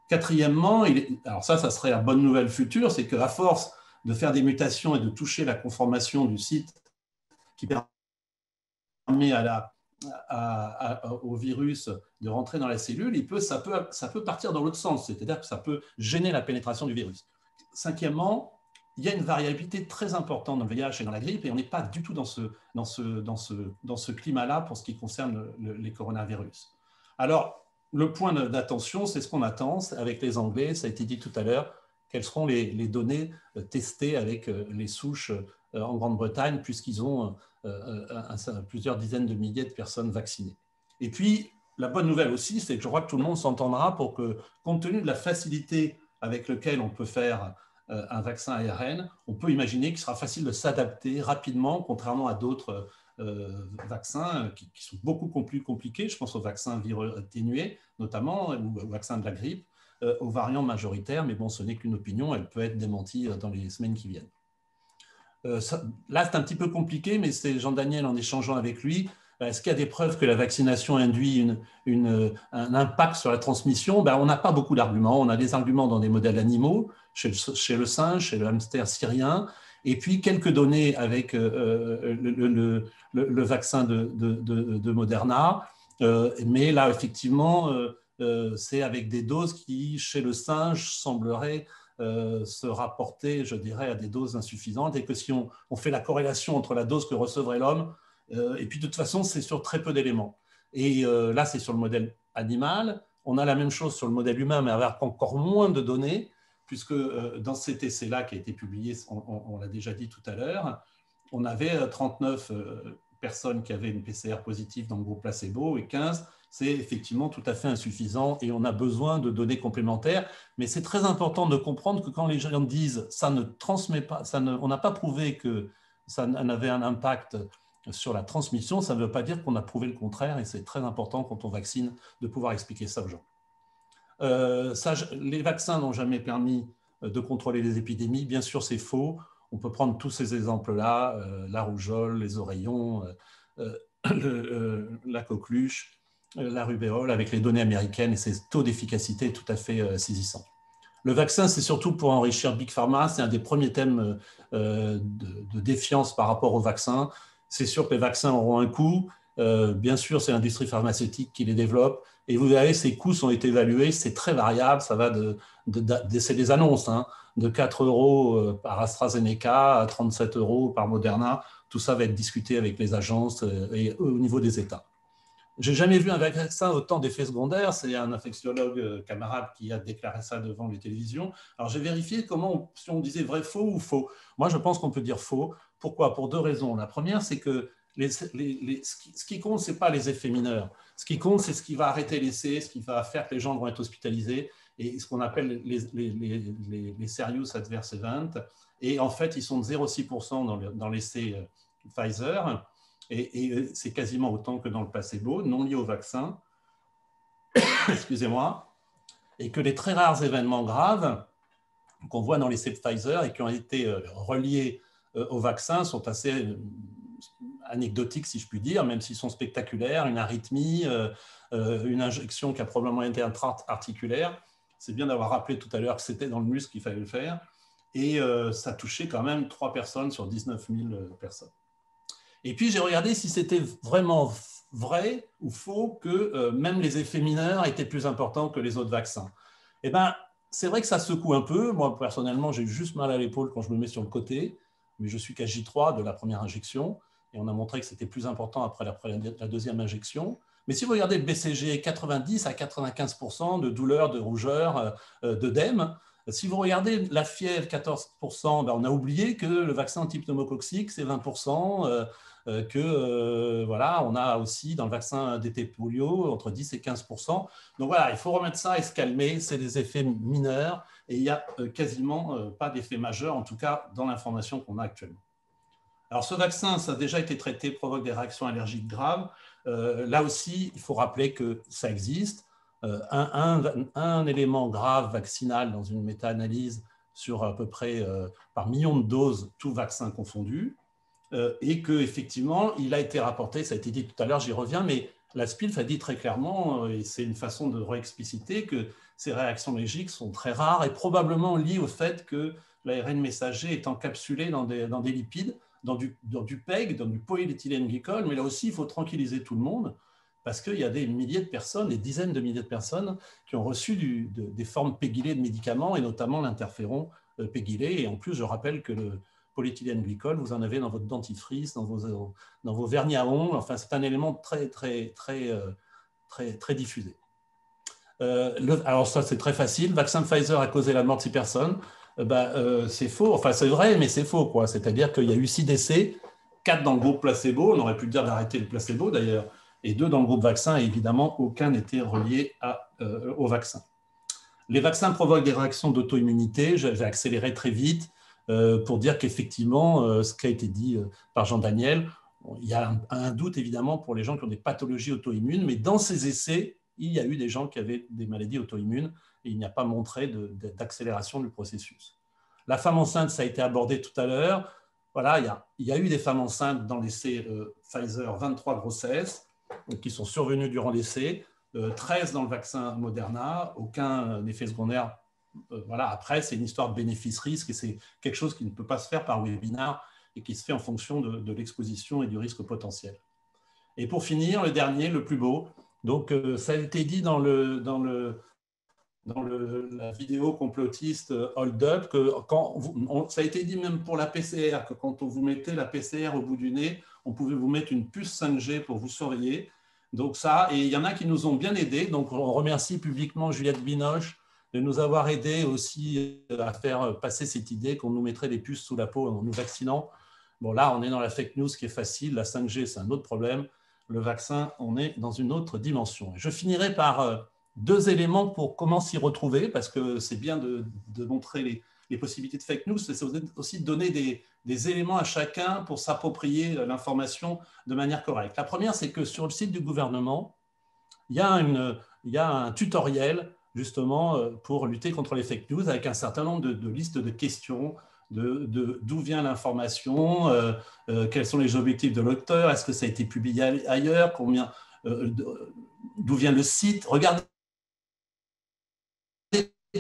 Quatrièmement, alors ça serait la bonne nouvelle future, c'est qu'à force de faire des mutations et de toucher la conformation du site qui permet au virus de rentrer dans la cellule, ça peut partir dans l'autre sens, c'est-à-dire que ça peut gêner la pénétration du virus. Cinquièmement, il y a une variabilité très importante dans le VIH et dans la grippe, et on n'est pas du tout dans ce climat-là pour ce qui concerne les coronavirus. Alors, le point d'attention, c'est ce qu'on attend avec les Anglais, ça a été dit tout à l'heure, quelles seront les données testées avec les souches en Grande-Bretagne, puisqu'ils ont plusieurs dizaines de milliers de personnes vaccinées. Et puis, la bonne nouvelle aussi, c'est que je crois que tout le monde s'entendra pour que, compte tenu de la facilité avec laquelle on peut faire un vaccin ARN, on peut imaginer qu'il sera facile de s'adapter rapidement, contrairement à d'autres vaccins qui sont beaucoup plus compliqués. Je pense aux vaccins viraux atténués, notamment, ou aux vaccins de la grippe, aux variants majoritaires, mais bon, ce n'est qu'une opinion, elle peut être démentie dans les semaines qui viennent. Là, c'est un petit peu compliqué, mais c'est Jean-Daniel, en échangeant avec lui, est-ce qu'il y a des preuves que la vaccination induit un impact sur la transmission? On n'a pas beaucoup d'arguments. On a des arguments dans des modèles animaux, chez le singe, chez le hamster syrien, et puis quelques données avec le vaccin de Moderna. Mais là, effectivement, c'est avec des doses qui, chez le singe, sembleraient se rapporter, je dirais, à des doses insuffisantes, et que si on fait la corrélation entre la dose que recevrait l'homme, et puis de toute façon, c'est sur très peu d'éléments. Et là, c'est sur le modèle animal. On a la même chose sur le modèle humain, mais avec encore moins de données, puisque dans cet essai-là qui a été publié, on l'a déjà dit tout à l'heure, on avait 39 personnes qui avaient une PCR positive dans le groupe placebo, et 15, c'est effectivement tout à fait insuffisant, et on a besoin de données complémentaires. Mais c'est très important de comprendre que quand les gens disent « ça ne transmet pas, on n'a pas prouvé que ça n'avait un impact sur la transmission », ça ne veut pas dire qu'on a prouvé le contraire, et c'est très important quand on vaccine de pouvoir expliquer ça aux gens. Les vaccins n'ont jamais permis de contrôler les épidémies. Bien sûr, c'est faux. On peut prendre tous ces exemples-là, la rougeole, les oreillons, la coqueluche, la rubéole, avec les données américaines, et ces taux d'efficacité tout à fait saisissants. Le vaccin, c'est surtout pour enrichir Big Pharma. C'est un des premiers thèmes de défiance par rapport aux vaccins. C'est sûr que les vaccins auront un coût. Bien sûr, c'est l'industrie pharmaceutique qui les développe. Et vous verrez, ces coûts ont été évalués. C'est très variable. Ça va c'est des annonces, hein, de 4 € par AstraZeneca à 37 € par Moderna. Tout ça va être discuté avec les agences et au niveau des États. Je n'ai jamais vu un vaccin autant d'effets secondaires. C'est un infectiologue camarade qui a déclaré ça devant les télévisions. Alors, j'ai vérifié si on disait vrai, faux ou faux. Moi, je pense qu'on peut dire faux. Pourquoi? Pour deux raisons. La première, c'est que ce qui compte, ce n'est pas les effets mineurs. Ce qui compte, c'est ce qui va arrêter l'essai, ce qui va faire que les gens vont être hospitalisés, et ce qu'on appelle les serious adverse events. Et en fait, ils sont de 0,6% dans l'essai Pfizer. Et c'est quasiment autant que dans le placebo, non lié au vaccin, excusez-moi, et que les très rares événements graves qu'on voit dans l'essai de Pfizer et qui ont été reliés au vaccin sont assez anecdotiques, si je puis dire, même s'ils sont spectaculaires, une arythmie, une injection qui a probablement été intra-articulaire. C'est bien d'avoir rappelé tout à l'heure que c'était dans le muscle qu'il fallait le faire, et ça touchait quand même 3 personnes sur 19 000 personnes. Et puis, j'ai regardé si c'était vraiment vrai ou faux que même les effets mineurs étaient plus importants que les autres vaccins. Eh bien, c'est vrai que ça secoue un peu. Moi, personnellement, j'ai juste mal à l'épaule quand je me mets sur le côté, mais je suis qu'à J3 de la première injection, et on a montré que c'était plus important après la deuxième injection. Mais si vous regardez le BCG, 90 à 95% de douleur, de rougeur, d'œdème. Si vous regardez la fièvre, 14%, ben on a oublié que le vaccin anti-pneumococcique, c'est 20%, voilà, on a aussi dans le vaccin d'été polio entre 10 et 15%. Donc voilà, il faut remettre ça et se calmer, c'est des effets mineurs et il n'y a quasiment pas d'effet majeur, en tout cas dans l'information qu'on a actuellement. Alors ce vaccin, ça a déjà été traité, provoque des réactions allergiques graves. Là aussi, il faut rappeler que ça existe. Un élément grave vaccinal dans une méta-analyse sur à peu près par million de doses, tout vaccin confondu, et qu'effectivement, il a été rapporté, ça a été dit tout à l'heure, j'y reviens, mais la SPILF a dit très clairement, et c'est une façon de réexpliciter, que ces réactions allergiques sont très rares et probablement liées au fait que l'ARN messager est encapsulé dans des lipides, dans du PEG, dans du polyéthylène glycol, mais là aussi, il faut tranquilliser tout le monde, parce qu'il y a des milliers de personnes, des dizaines de milliers de personnes qui ont reçu des formes pégylées de médicaments, et notamment l'interféron pégylé. Et en plus, je rappelle que le polyéthylène glycol, vous en avez dans votre dentifrice, dans vos vernis à ongles. Enfin, c'est un élément très diffusé. Alors ça, c'est très facile. Le vaccin Pfizer a causé la mort de 6 personnes. C'est faux. Enfin, c'est vrai, mais c'est faux, quoi. C'est-à-dire qu'il y a eu 6 décès, 4 dans le groupe placebo. On aurait pu dire d'arrêter le placebo, d'ailleurs. Et 2 dans le groupe vaccin, et évidemment, aucun n'était relié au vaccin. Les vaccins provoquent des réactions d'auto-immunité. Je vais accélérer très vite pour dire qu'effectivement, ce qui a été dit par Jean-Daniel, il y a un doute évidemment pour les gens qui ont des pathologies auto-immunes, mais dans ces essais, il y a eu des gens qui avaient des maladies auto-immunes et il n'y a pas montré d'accélération du processus. La femme enceinte, ça a été abordé tout à l'heure. Voilà, il y a eu des femmes enceintes dans l'essai Pfizer, 23 grossesses qui sont survenus durant l'essai, 13 dans le vaccin Moderna, aucun effet secondaire. Voilà, après, c'est une histoire de bénéfice-risque et c'est quelque chose qui ne peut pas se faire par webinaire et qui se fait en fonction de l'exposition et du risque potentiel. Et pour finir, le dernier, le plus beau, donc ça a été dit dans la vidéo complotiste Hold Up, que ça a été dit même pour la PCR, que quand on vous mettait la PCR au bout du nez, on pouvait vous mettre une puce 5G pour vous surveiller. Donc ça, et il y en a qui nous ont bien aidés. Donc on remercie publiquement Juliette Binoche de nous avoir aidés aussi à faire passer cette idée qu'on nous mettrait des puces sous la peau en nous vaccinant. Bon là, on est dans la fake news qui est facile. La 5G, c'est un autre problème. Le vaccin, on est dans une autre dimension. Je finirai par 2 éléments pour comment s'y retrouver, parce que c'est bien de montrer les possibilités de fake news, c'est aussi de donner des éléments à chacun pour s'approprier l'information de manière correcte. La première, c'est que sur le site du gouvernement, il y a un tutoriel justement pour lutter contre les fake news avec un certain nombre de listes de questions, d'où vient l'information, quels sont les objectifs de l'auteur, est-ce que ça a été publié ailleurs, d'où vient le site. Regardez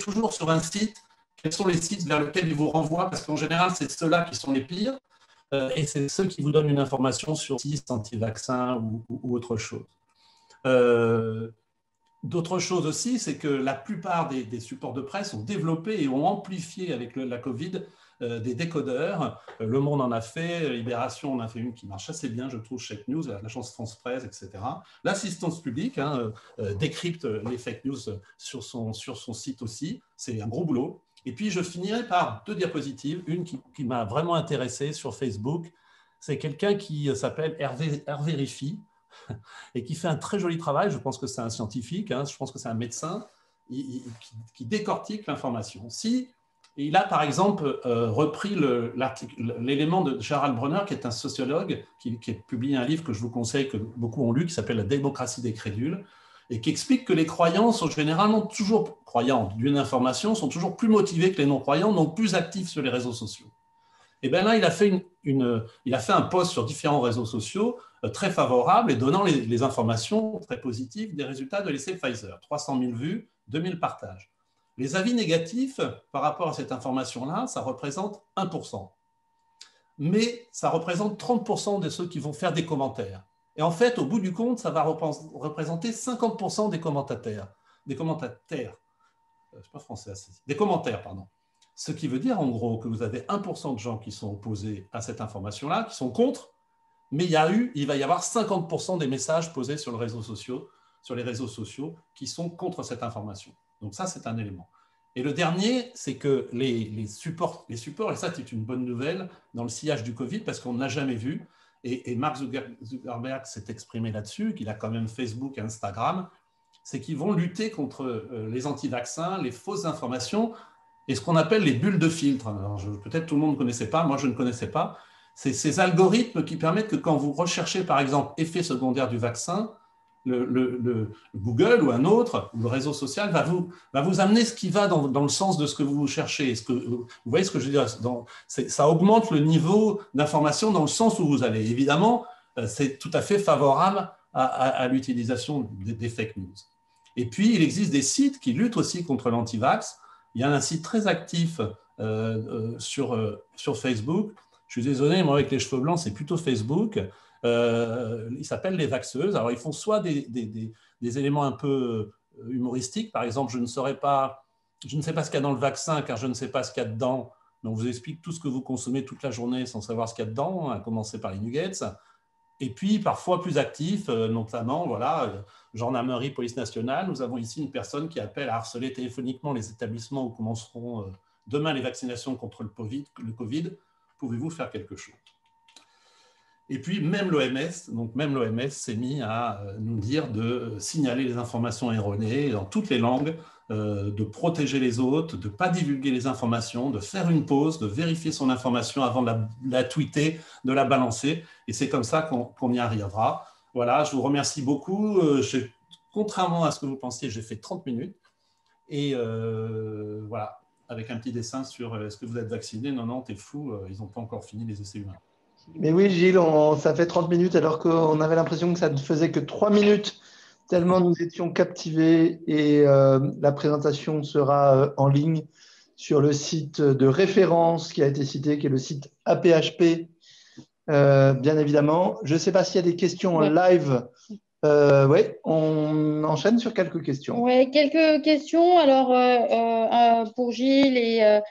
toujours sur un site, quels sont les sites vers lesquels ils vous renvoient, parce qu'en général, c'est ceux-là qui sont les pires, et c'est ceux qui vous donnent une information sur sites anti-vaccins ou autre chose. D'autres choses aussi, c'est que la plupart des supports de presse ont développé et ont amplifié avec la Covid des décodeurs. Le Monde en a fait, Libération en a fait une qui marche assez bien, je trouve, Fake News, l'agence France Presse, etc. L'assistance publique décrypte les fake news sur son site aussi. C'est un gros boulot. Et puis, je finirai par 2 diapositives. Une qui m'a vraiment intéressé sur Facebook. C'est quelqu'un qui s'appelle Hervé Riffi et qui fait un très joli travail. Je pense que c'est un scientifique, je pense que c'est un médecin qui décortique l'information. Il a, par exemple, repris l'élément de Gerald Brenner, qui est un sociologue, qui a publié un livre que je vous conseille, que beaucoup ont lu, qui s'appelle « La démocratie des crédules », et qui explique que les croyants sont généralement toujours croyants d'une information, sont toujours plus motivés que les non-croyants, donc plus actifs sur les réseaux sociaux. Et bien là, il a fait un post sur différents réseaux sociaux très favorable et donnant les informations très positives des résultats de l'essai Pfizer. 300 000 vues, 2000 partages. Les avis négatifs par rapport à cette information-là, ça représente 1%. Mais ça représente 30% de ceux qui vont faire des commentaires. Et en fait, au bout du compte, ça va représenter 50% des commentateurs. Des commentaires, pardon. Ce qui veut dire, en gros, que vous avez 1% de gens qui sont opposés à cette information-là, qui sont contre, mais il va y avoir 50% des messages posés sur les réseaux sociaux qui sont contre cette information. Donc ça, c'est un élément. Et le dernier, c'est que les supports, et ça, c'est une bonne nouvelle dans le sillage du Covid, parce qu'on n'a jamais vu, et Mark Zuckerberg s'est exprimé là-dessus, qu'il a quand même Facebook et Instagram, c'est qu'ils vont lutter contre les anti-vaccins, les fausses informations, et ce qu'on appelle les bulles de filtre. Peut-être tout le monde ne connaissait pas, moi je ne connaissais pas. C'est ces algorithmes qui permettent que quand vous recherchez, par exemple, effet secondaire du vaccin, le Google ou un autre, ou le réseau social va vous amener ce qui va dans le sens de ce que vous cherchez. Vous voyez ce que je veux dire? Ça augmente le niveau d'information dans le sens où vous allez. Évidemment, c'est tout à fait favorable à l'utilisation des fake news. Et puis, il existe des sites qui luttent aussi contre l'anti-vax. Il y a un site très actif sur Facebook. Je suis désolé, moi, avec les cheveux blancs, c'est plutôt Facebook. Ils s'appellent les vaxeuses. Alors, ils font soit des éléments un peu humoristiques. Par exemple, je ne sais pas ce qu'il y a dans le vaccin, car je ne sais pas ce qu'il y a dedans. Mais on vous explique tout ce que vous consommez toute la journée sans savoir ce qu'il y a dedans, à commencer par les nuggets. Et puis, parfois plus actifs, notamment, voilà, gendarmerie, police nationale. Nous avons ici une personne qui appelle à harceler téléphoniquement les établissements où commenceront demain les vaccinations contre le Covid. Pouvez-vous faire quelque chose? Et puis, même l'OMS s'est mis à nous dire de signaler les informations erronées dans toutes les langues, de protéger les autres, de ne pas divulguer les informations, de faire une pause, de vérifier son information avant de la tweeter, de la balancer. Et c'est comme ça qu'on y arrivera. Voilà, je vous remercie beaucoup. Contrairement à ce que vous pensiez, j'ai fait 30 minutes. Et voilà, avec un petit dessin sur est-ce que vous êtes vacciné? Non, t'es fou, ils n'ont pas encore fini les essais humains. Mais oui, Gilles, ça fait 30 minutes alors qu'on avait l'impression que ça ne faisait que 3 minutes, tellement nous étions captivés. Et la présentation sera en ligne sur le site de référence qui a été cité, qui est le site APHP, bien évidemment. Je ne sais pas s'il y a des questions en live. Oui, on enchaîne sur quelques questions. Oui, quelques questions. Alors, pour Gilles et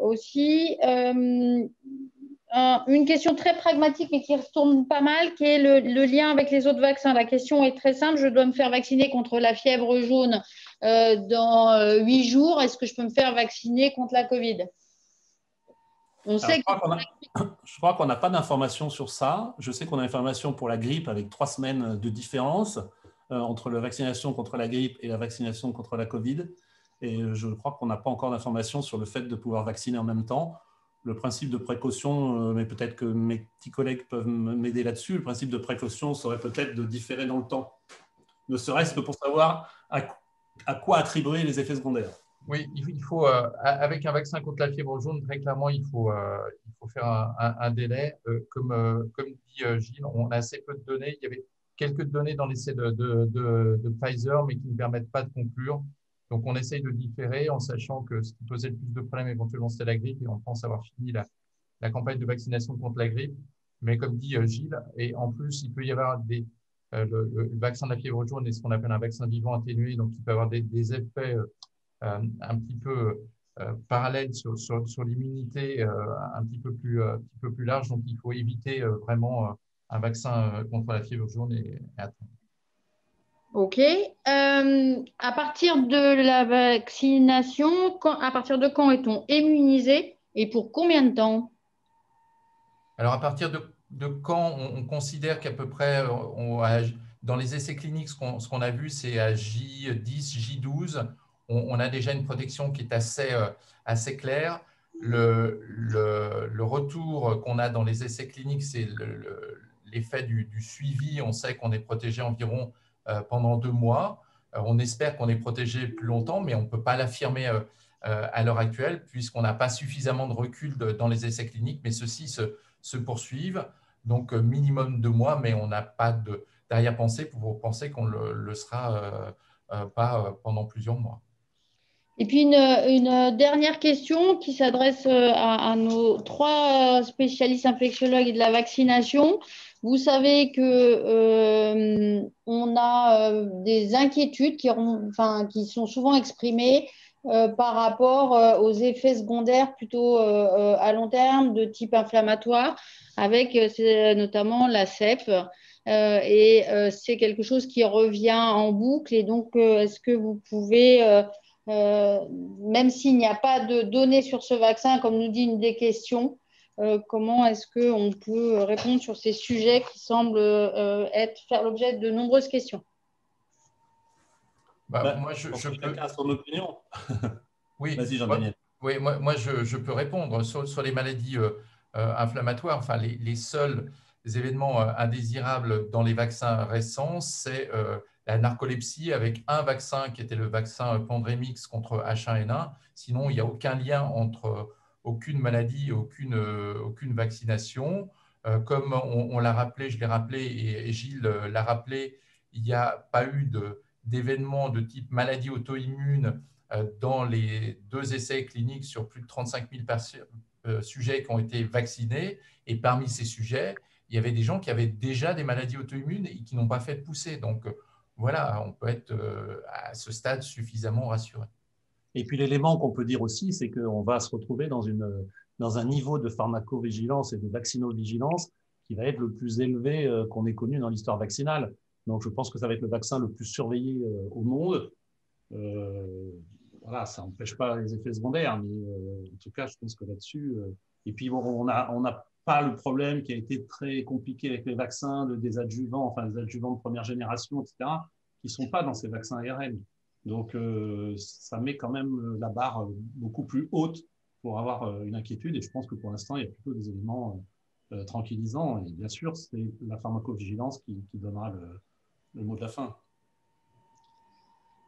aussi, une question très pragmatique, mais qui retourne pas mal, qui est le lien avec les autres vaccins. La question est très simple. Je dois me faire vacciner contre la fièvre jaune dans 8 jours. Est-ce que je peux me faire vacciner contre la Covid? Je crois qu'on n'a pas d'informations sur ça. Je sais qu'on a l'information pour la grippe avec 3 semaines de différence entre la vaccination contre la grippe et la vaccination contre la Covid. Et je crois qu'on n'a pas encore d'informations sur le fait de pouvoir vacciner en même temps. Le principe de précaution, mais peut-être que mes petits collègues peuvent m'aider là-dessus, le principe de précaution serait peut-être de différer dans le temps, ne serait-ce que pour savoir à quoi attribuer les effets secondaires. Oui, il faut, avec un vaccin contre la fièvre jaune, très clairement, il faut faire un délai. Comme dit Gilles, on a assez peu de données. Il y avait quelques données dans l'essai de Pfizer, mais qui ne permettent pas de conclure. Donc, on essaye de différer en sachant que ce qui posait le plus de problèmes éventuellement, c'était la grippe et on pense avoir fini la campagne de vaccination contre la grippe. Mais comme dit Gilles, et en plus, il peut y avoir le vaccin de la fièvre jaune est ce qu'on appelle un vaccin vivant atténué, donc il peut avoir des effets un petit peu parallèles sur l'immunité un petit peu plus large. Donc, il faut éviter vraiment un vaccin contre la fièvre jaune et attendre. OK. À partir de la vaccination, à partir de quand est-on immunisé et pour combien de temps? Alors, à partir de quand on considère qu'à peu près, dans les essais cliniques, ce qu'on a vu, c'est à J10, J12, on a déjà une protection qui est assez claire. Le retour qu'on a dans les essais cliniques, c'est l'effet du suivi. On sait qu'on est protégé environ pendant 2 mois. On espère qu'on est protégé plus longtemps, mais on ne peut pas l'affirmer à l'heure actuelle puisqu'on n'a pas suffisamment de recul dans les essais cliniques, mais ceux-ci se poursuivent. Donc, minimum 2 mois, mais on n'a pas d'arrière-pensée pour penser qu'on ne le sera pas pendant plusieurs mois. Et puis, une dernière question qui s'adresse à nos 3 spécialistes infectiologues et de la vaccination. Vous savez qu'on a des inquiétudes qui sont souvent exprimées par rapport aux effets secondaires plutôt à long terme de type inflammatoire, avec notamment la CEP. C'est quelque chose qui revient en boucle. Et donc, est-ce que vous pouvez, même s'il n'y a pas de données sur ce vaccin, comme nous dit une des questions, comment est-ce qu'on peut répondre sur ces sujets qui semblent faire l'objet de nombreuses questions? Moi, je peux... Chacun a son opinion. Oui, vas-y, Jean-Daniel. Oui, moi je peux répondre sur les maladies inflammatoires. Enfin, les seuls événements indésirables dans les vaccins récents, c'est la narcolepsie avec un vaccin qui était le vaccin Pandemrix contre H1N1. Sinon, il n'y a aucun lien entre aucune maladie, aucune vaccination. Comme on l'a rappelé, je l'ai rappelé et Gilles l'a rappelé, il n'y a pas eu d'événements de type maladie auto-immune dans les 2 essais cliniques sur plus de 35 000 sujets qui ont été vaccinés. Et parmi ces sujets, il y avait des gens qui avaient déjà des maladies auto-immunes et qui n'ont pas fait de poussée. Donc, voilà, on peut être à ce stade suffisamment rassuré. Et puis, l'élément qu'on peut dire aussi, c'est qu'on va se retrouver dans un niveau de pharmacovigilance et de vaccinovigilance qui va être le plus élevé qu'on ait connu dans l'histoire vaccinale. Donc, je pense que ça va être le vaccin le plus surveillé au monde. Voilà, ça n'empêche pas les effets secondaires, mais en tout cas, je pense que là-dessus. Et puis, bon, on n'a pas le problème qui a été très compliqué avec les vaccins des adjuvants, enfin des adjuvants de première génération, etc., qui ne sont pas dans ces vaccins ARN. Donc, ça met quand même la barre beaucoup plus haute pour avoir une inquiétude. Et je pense que pour l'instant, il y a plutôt des éléments tranquillisants. Et bien sûr, c'est la pharmacovigilance qui donnera le mot de la fin.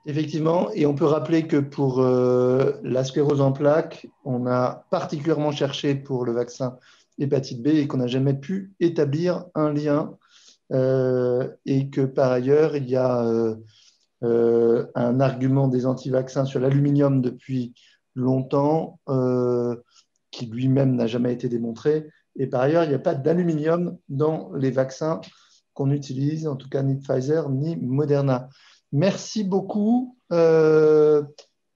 Effectivement, et on peut rappeler que pour la sclérose en plaques, on a particulièrement cherché pour le vaccin hépatite B et qu'on n'a jamais pu établir un lien et que par ailleurs, il y a un argument des anti-vaccins sur l'aluminium depuis longtemps qui lui-même n'a jamais été démontré. Et par ailleurs, il n'y a pas d'aluminium dans les vaccins qu'on utilise, en tout cas ni Pfizer ni Moderna. Merci beaucoup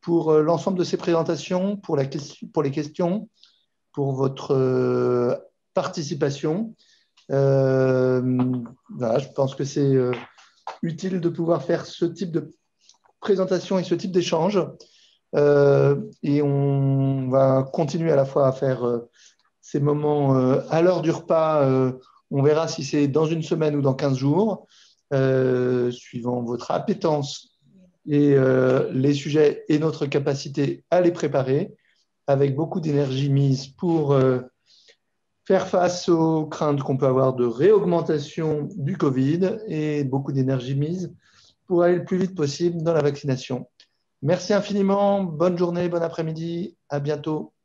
pour l'ensemble de ces présentations, pour les questions, pour votre participation. Voilà, je pense que c'est utile de pouvoir faire ce type de présentation et ce type d'échange. Et on va continuer à la fois à faire ces moments à l'heure du repas. On verra si c'est dans une semaine ou dans 15 jours. Suivant votre appétence et les sujets et notre capacité à les préparer, avec beaucoup d'énergie mise pour faire face aux craintes qu'on peut avoir de réaugmentation du Covid et beaucoup d'énergie mise pour aller le plus vite possible dans la vaccination. Merci infiniment, bonne journée, bon après-midi, à bientôt.